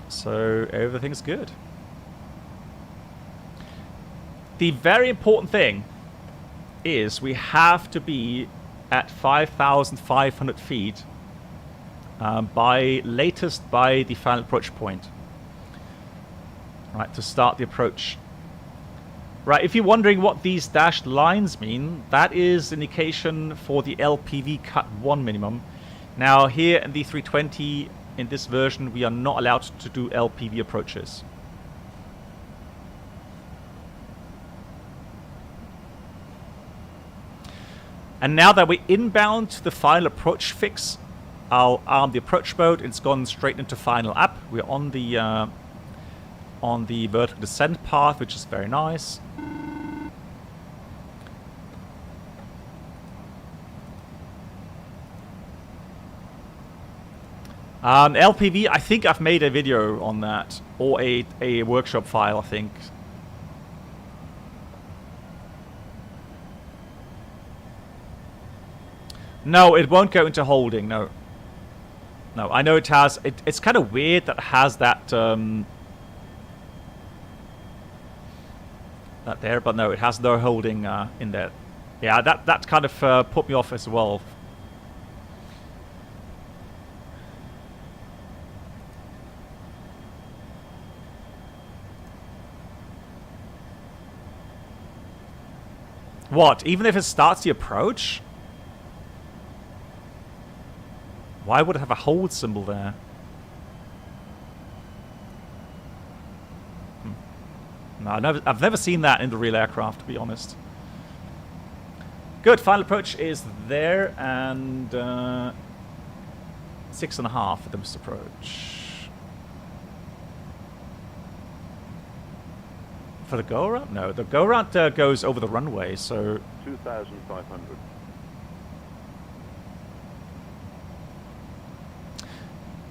So everything's good. The very important thing is we have to be at 5,500 feet by the final approach point. Right, to start the approach. Right, if you're wondering what these dashed lines mean, that is indication for the LPV cut 1 minimum. Now here in the 320, in this version, we are not allowed to do LPV approaches. And now that we're inbound to the final approach fix, I'll arm the approach mode. It's gone straight into final app. We're on the vertical descent path, which is very nice. LPV, I think I've made a video on that, or a workshop file, I think. No, it won't go into holding, no. No, I know it has, it's kind of weird that it has that, that there, but no, it has no holding in there. Yeah, that kind of put me off as well. What? Even if it starts the approach? Why would it have a hold symbol there? No, I've never seen that in the real aircraft, to be honest. Good, final approach is there, and 6.5 for the missed approach. For the go around? No, the go around goes over the runway, so 2,500.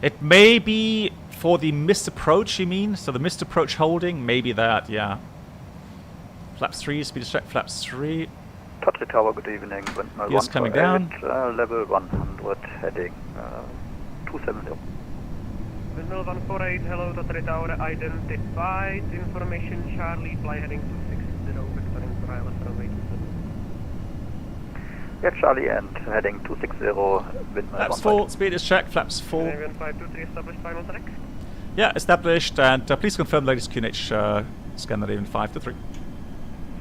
It may be for the missed approach, you mean? So the missed approach holding, maybe that, yeah. Flaps 3, speed check, flaps 3. Touch the tower, good evening. Yes, coming down. Level 100, heading 270. Windmill 148, hello, Tatari Tower, identified. Information, Charlie, fly heading 260, vectoring for ILS runway 27. Yeah, Charlie, and heading 260, windmill Flaps full, speed is checked, flaps full. Avian 523, established final track. Yeah, established, and please confirm the latest QNH Scandinavian 523.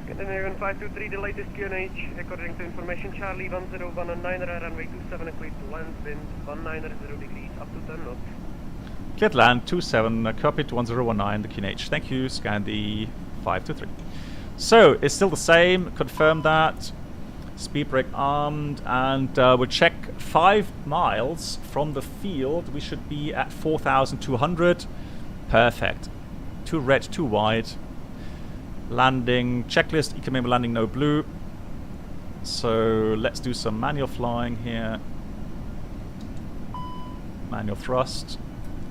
Scandinavian 523, the latest QNH, according to information, Charlie 10119, runway 27, cleared to land, wind 190 degrees, up to 10 knots. Cleared land, 27, copied 1019, the QNH. Thank you, Scandi 523. So, it's still the same, confirm that. Speed brake armed, and we'll check 5 miles from the field. We should be at 4,200. Perfect. 2 red, 2 white. Landing, checklist, economic landing, no blue. So, let's do some manual flying here. Manual thrust.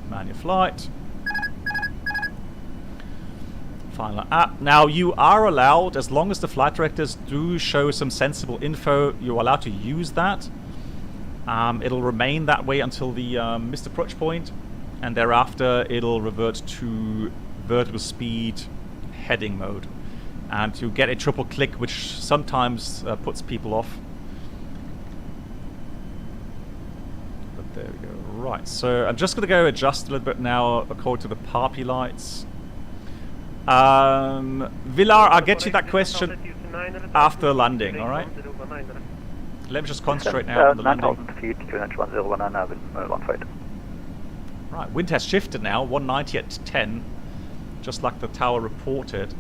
Manual flight. Final app. Now you are allowed, as long as the flight directors do show some sensible info, you're allowed to use that. It'll remain that way until the missed approach point, and thereafter it'll revert to vertical speed heading mode. And you get a triple click, which sometimes puts people off. But there we go. Right, so I'm just going to go adjust a little bit now according to the PAPI lights. Villar, I'll get you that question after landing, alright? Let me just concentrate now on the landing. 9,000 feet, QNH 1019, Right, wind has shifted now, 190 at 10, just like the tower reported.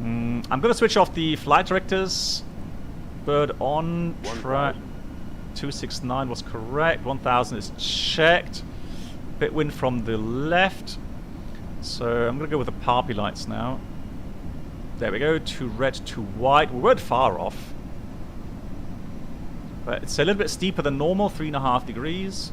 I'm going to switch off the flight directors. Bird on track. 269 was correct. 1000 is checked. Bit wind from the left. So I'm going to go with the PAPI lights now. There we go. 2 red, 2 white. We weren't far off. But it's a little bit steeper than normal. 3.5 degrees.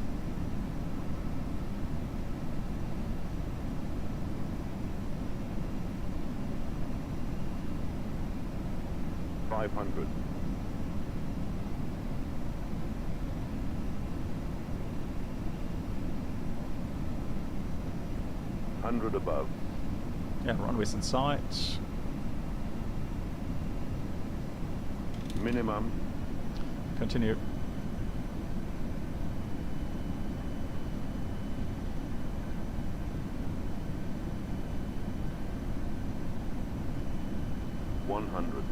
$500. $100 above. Yeah, runways in sight. Minimum. Continue. $100.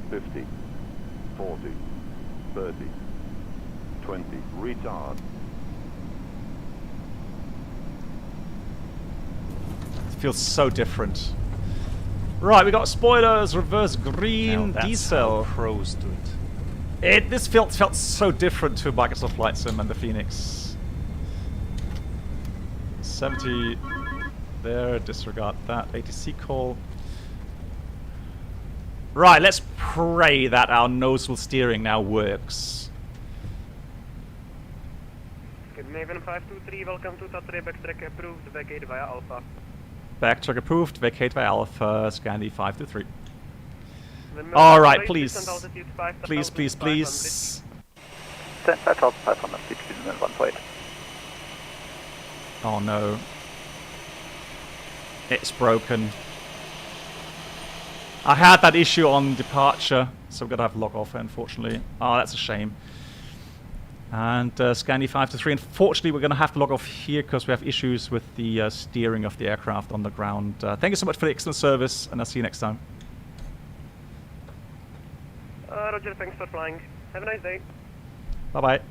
50, 40, 30, 20, retard. It feels so different. Right, we got spoilers, reverse green, diesel. Pros do it. This felt so different to Microsoft Flight Sim and the Phoenix. 70 there, disregard that. ATC call. Right, let's pray that our nosewheel steering now works. Scandinavian 523, welcome to Tatry, backtrack approved, vacate via Alpha. Backtrack approved, vacate via Alpha, Scandi 523. Alright, please. Please, please, please. 5,500 feet, 1.8. Oh no. It's broken. I had that issue on departure, so we're going to have log off, unfortunately. Oh, that's a shame. And Scandi 523, unfortunately, we're going to have to log off here because we have issues with the steering of the aircraft on the ground. Thank you so much for the excellent service, and I'll see you next time. Roger, thanks for flying. Have a nice day. Bye-bye.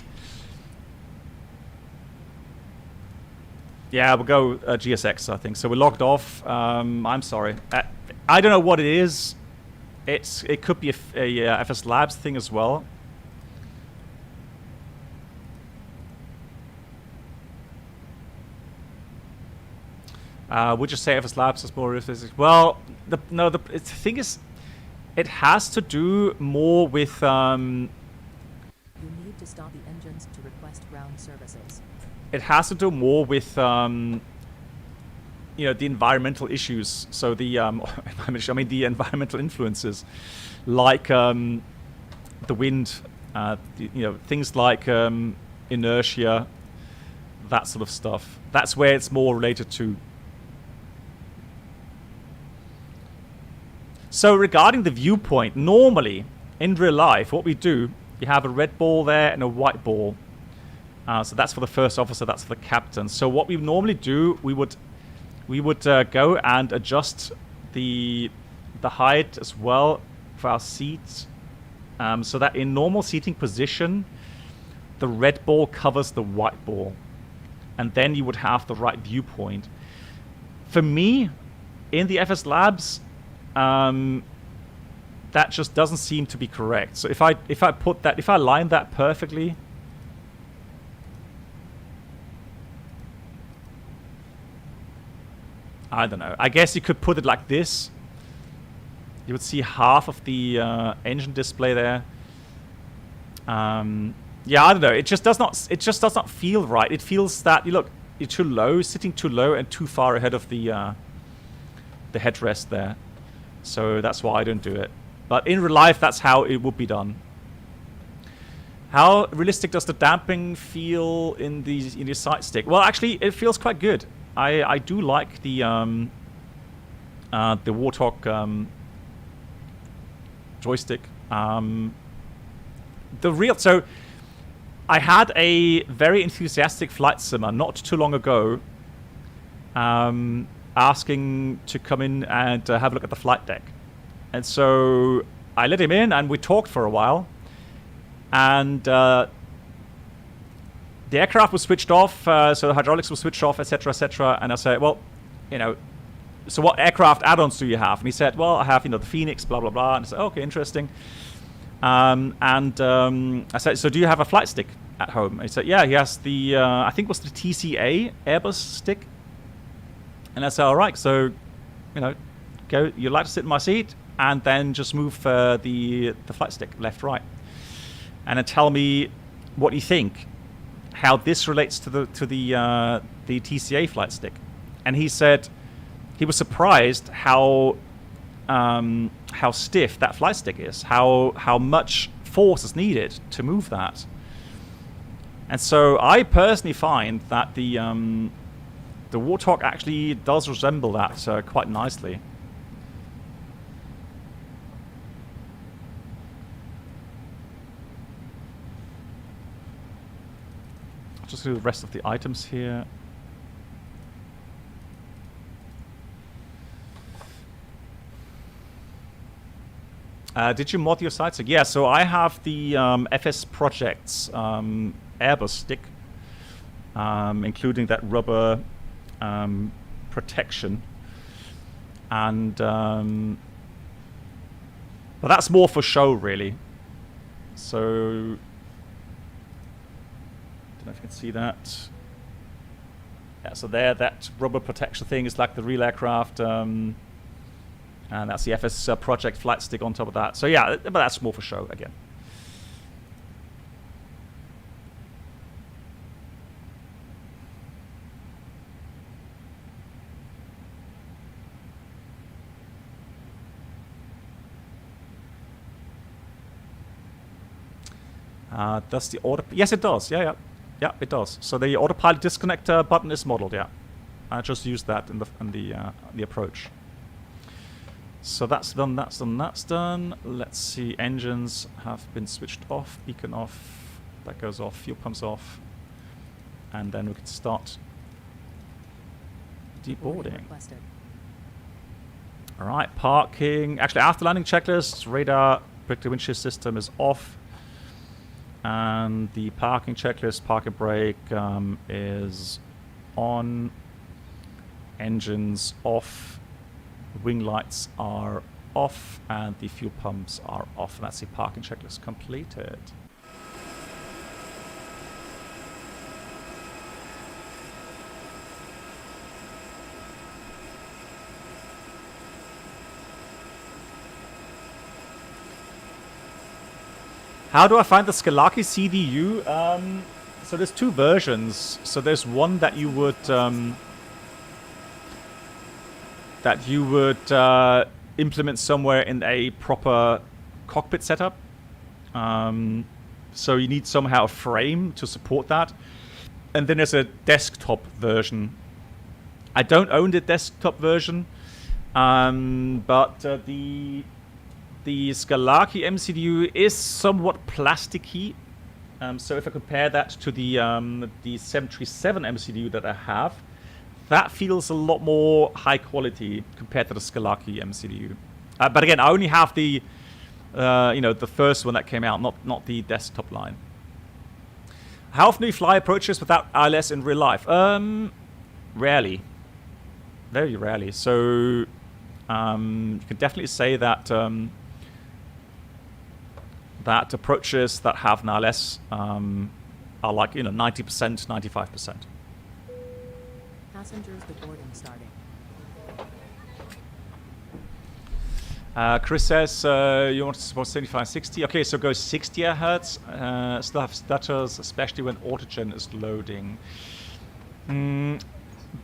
Yeah, we'll go GSX, I think. So we're logged off. I'm sorry. I don't know what it is. It could be a FSLabs thing as well. Would you say FSLabs is more realistic? Well, the thing is, it has to do more with. You need to stop the engines to request ground services. It has to do more with the environmental issues. So the the environmental influences, like the wind, things like inertia, that sort of stuff. That's where it's more related to. So regarding the viewpoint, normally in real life, what we do, you have a red ball there and a white ball. So that's for the first officer, that's for the captain. So what we normally do, we would go and adjust the height as well for our seats, so that in normal seating position, the red ball covers the white ball, and then you would have the right viewpoint. For me, in the FSLabs, that just doesn't seem to be correct. So if I line that perfectly, I don't know. I guess you could put it like this. You would see half of the engine display there. Yeah, I don't know. It just does not. It just does not feel right. It feels that you're too low, sitting too low, and too far ahead of the headrest there. So that's why I don't do it. But in real life, that's how it would be done. How realistic does the damping feel in the sight stick? Well, actually, it feels quite good. I do like the Warthog joystick. So I had a very enthusiastic flight simmer not too long ago, asking to come in and have a look at the flight deck. And so I let him in and we talked for a while. And the aircraft was switched off, so the hydraulics were switched off, etc., etc. And I said, well, so what aircraft add-ons do you have? And he said, well, I have, the Phoenix, blah, blah, blah. And I said, okay, interesting. I said, so do you have a flight stick at home? And he said, yeah, he has the, I think it was the TCA Airbus stick. And I said, all right, so, go. You'd like to sit in my seat, and then just move the flight stick left, right, and then tell me what you think, how this relates to the TCA flight stick. And he said he was surprised how stiff that flight stick is, how much force is needed to move that. And so I personally find that the Warthog actually does resemble that quite nicely. I'll just do the rest of the items here. Did you mod your sights? Yeah, so I have the FS Projects Airbus stick, including that rubber protection, and but that's more for show, really. So don't know if you can see that. Yeah, so there, that rubber protection thing is like the real aircraft, and that's the FS Project flight stick on top of that. So yeah, but that's more for show again. Does the auto? Yes, it does. Yeah, it does. So the autopilot disconnect button is modeled. Yeah, I just used that in the approach. So that's done. That's done. That's done. Let's see. Engines have been switched off. Beacon off. That goes off. Fuel pumps off. And then we can start deboarding. All right, parking. Actually, after landing checklist, radar, brake to windshield system is off. And the parking checklist, parking brake is on. Engines off. Wing lights are off and the fuel pumps are off. And that's the parking checklist completed. How do I find the Skalaki CDU? So there's two versions. So there's one that you would implement somewhere in a proper cockpit setup. So you need somehow a frame to support that. And then there's a desktop version. I don't own the desktop version, but the Skalaki MCDU is somewhat plasticky. So if I compare that to the 737 MCDU that I have, that feels a lot more high quality compared to the Skalaki MCDU. But again, I only have the the first one that came out, not the desktop line. How often do you fly approaches without ILS in real life? Rarely, very rarely. So you can definitely say that that approaches that have an ILS are like 90%, 95%. Passengers, the boarding starting. Chris says you want to support 7560. Okay, so go 60 hertz. Still have stutters, especially when autogen is loading.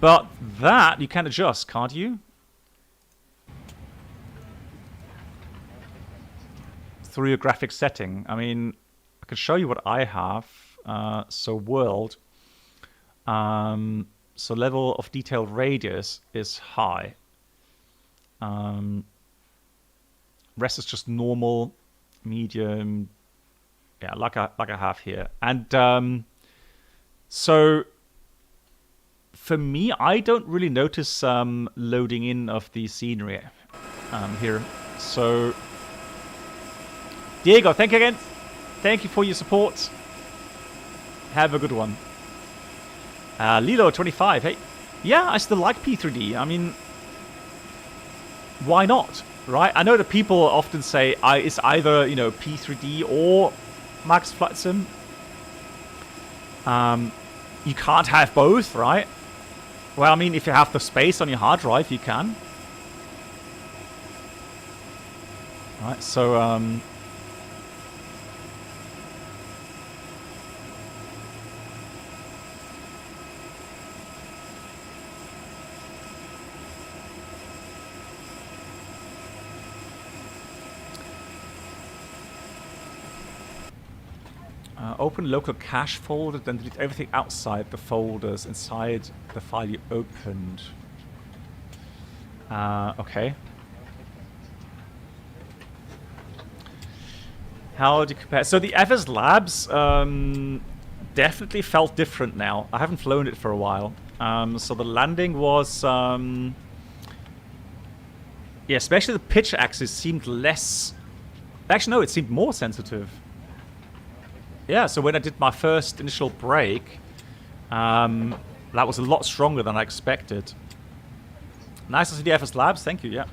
But that you can adjust, can't you? Through your graphic setting. I mean, I can show you what I have. So world. So level of detail radius is high. Rest is just normal, medium. Yeah, like I have here. And so for me, I don't really notice loading in of the scenery here. So Diego, thank you again. Thank you for your support. Have a good one. Lilo25, hey. Yeah, I still like P3D. I mean, why not, right? I know that people often say it's either, P3D or Max Flight Sim. You can't have both, right? Well, I mean, if you have the space on your hard drive, you can. Right, so, open local cache folder, then delete everything outside the folders inside the file you opened. Okay. How do you compare? So the FSLabs definitely felt different now. I haven't flown it for a while. So the landing was... yeah, especially the pitch axis seemed less... Actually, no, it seemed more sensitive. Yeah, so when I did my first initial brake, that was a lot stronger than I expected. Nice to see the FSLabs, thank you, yeah.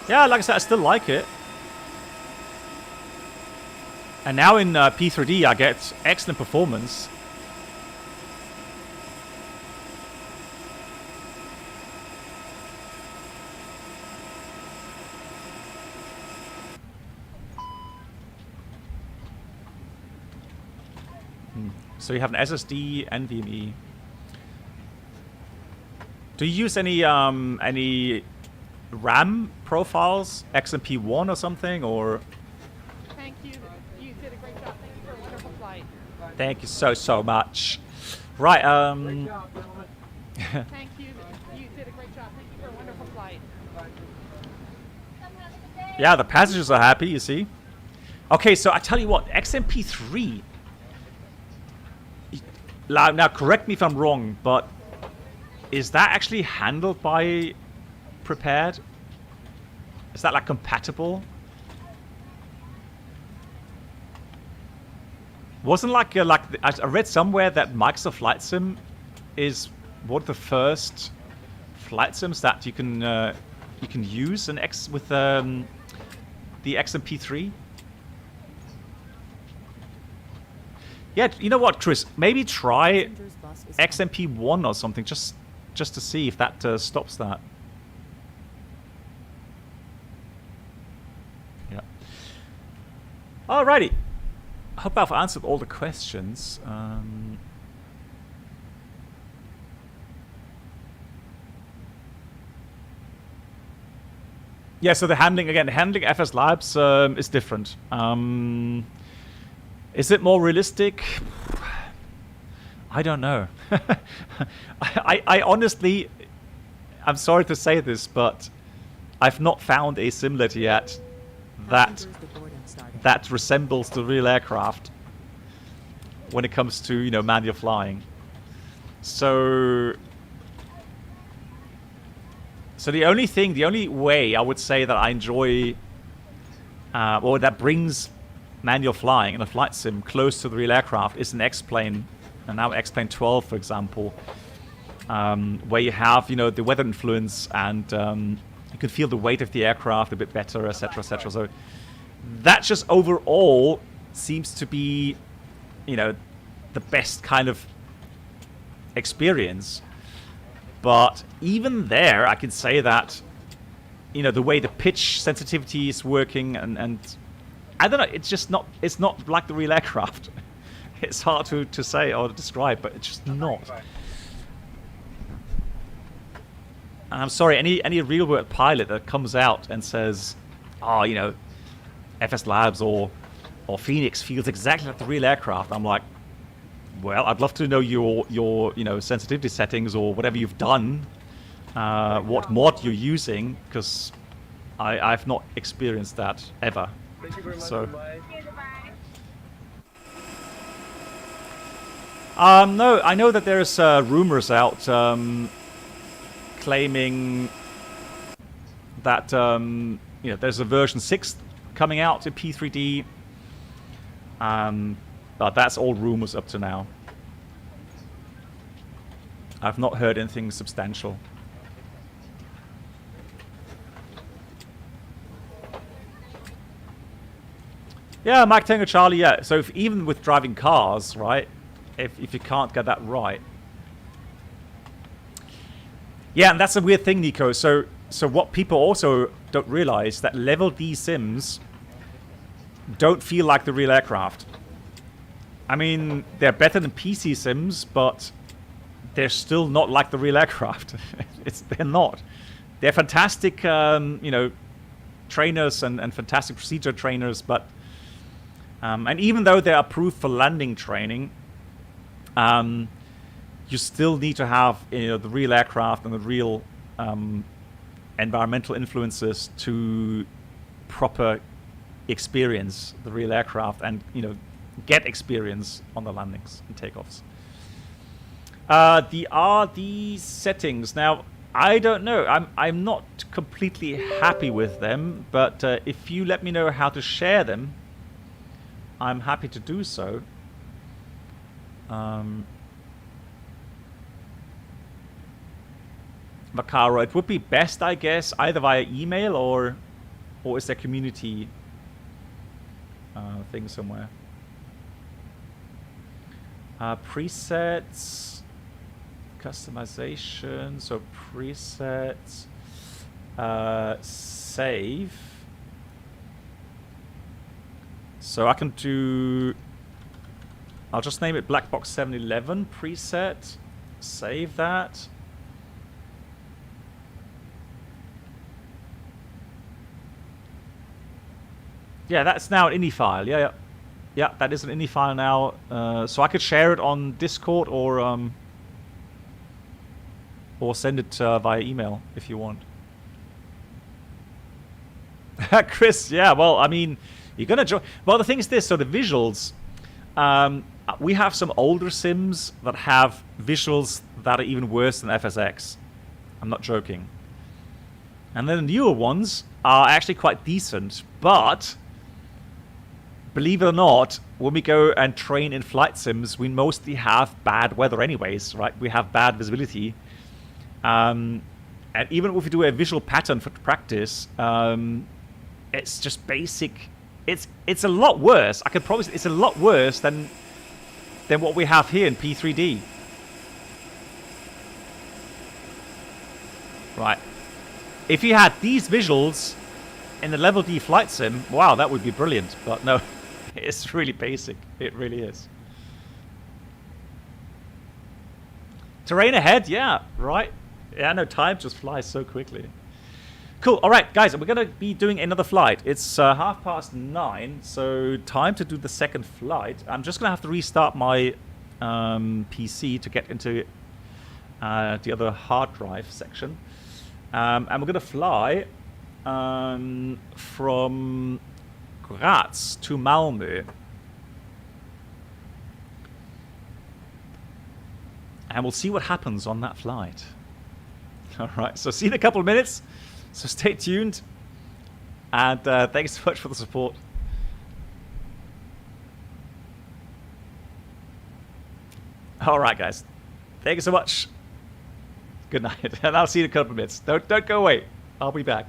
Yeah, like I said, I still like it. And now in P3D, I get excellent performance. So you have an SSD, NVMe. Do you use any RAM profiles, XMP1 or something, or? Thank you. You did a great job. Thank you for a wonderful flight. Thank you so much. Right. Great job, gentlemen. Thank you. You did a great job. Thank you for a wonderful flight. Yeah, the passengers are happy. You see. Okay, so I tell you what, XMP3. Now, correct me if I'm wrong, but is that actually handled by Prepared? Is that like compatible? Wasn't like I read somewhere that Microsoft Flight Sim is one of the first flight sims that you can you can use an X with the XMP3. Yeah, you know what, Chris? Maybe try XMP1 or something, just to see if that stops that. Yeah. Alrighty. I hope I've answered all the questions. Yeah, so the handling, again, handling FSLabs is different. Is it more realistic? I don't know. I honestly, I'm sorry to say this, but I've not found a simulator yet that resembles the real aircraft when it comes to, you know, manual flying. So the only way I would say that I enjoy, or that brings manual flying in a flight sim close to the real aircraft is an X-plane, and now X-plane 12, for example, where you have, you know, the weather influence and you can feel the weight of the aircraft a bit better, etc., etc. So that just overall seems to be, you know, the best kind of experience. But even there, I can say that, you know, the way the pitch sensitivity is working and I don't know, it's not like the real aircraft. It's hard to say or to describe, but it's just not. And I'm sorry, any real world pilot that comes out and says, oh, you know, FSLabs or Phoenix feels exactly like the real aircraft, I'm like, well, I'd love to know your you know, sensitivity settings or whatever you've done, what mod you're using, because I've not experienced that ever. Thank you very much. So. No, I know that there's rumors out claiming that you know, there's a version 6 coming out in P3D. But that's all rumors up to now. I've not heard anything substantial. Yeah, Mike Tango Charlie, yeah. So even with driving cars, right, if you can't get that right. Yeah, and that's a weird thing, Nico. So what people also don't realize, that level D sims don't feel like the real aircraft. I mean, they're better than PC sims, but they're still not like the real aircraft. They're not. They're fantastic, you know, trainers and fantastic procedure trainers, but and even though they are approved for landing training, you still need to have, you know, the real aircraft and the real environmental influences to proper experience the real aircraft and, you know, get experience on the landings and takeoffs. The RD settings. Now, I don't know. I'm not completely happy with them, but if you let me know how to share them, I'm happy to do so. Macaro, it would be best, I guess, either via email or is there community thing somewhere? Presets, customization, so presets, save. So I can do, I'll just name it Blackbox 711 preset, save that. Yeah, that's now an INI file. Yeah, that is an INI file now. So I could share it on Discord or send it via email if you want. Chris, yeah, well, I mean, you're gonna join. Well, the thing is this: so the visuals, we have some older sims that have visuals that are even worse than FSX. I'm not joking. And then the newer ones are actually quite decent, but believe it or not, when we go and train in flight sims, we mostly have bad weather anyways, right? We have bad visibility. And even if we do a visual pattern for practice, it's just basic. It's a lot worse. I can promise it's a lot worse than what we have here in P3D. Right. If you had these visuals in the level D flight sim, wow, that would be brilliant. But no, it's really basic. It really is. Terrain ahead, yeah, right. Yeah, no, time just flies so quickly. Cool. All right, guys, we're going to be doing another flight. It's 9:30, so time to do the second flight. I'm just going to have to restart my PC to get into the other hard drive section. And we're going to fly from Graz to Malmö. And we'll see what happens on that flight. All right, so see you in a couple of minutes. So stay tuned. And thanks so much for the support. All right, guys. Thank you so much. Good night. And I'll see you in a couple of minutes. Don't go away. I'll be back.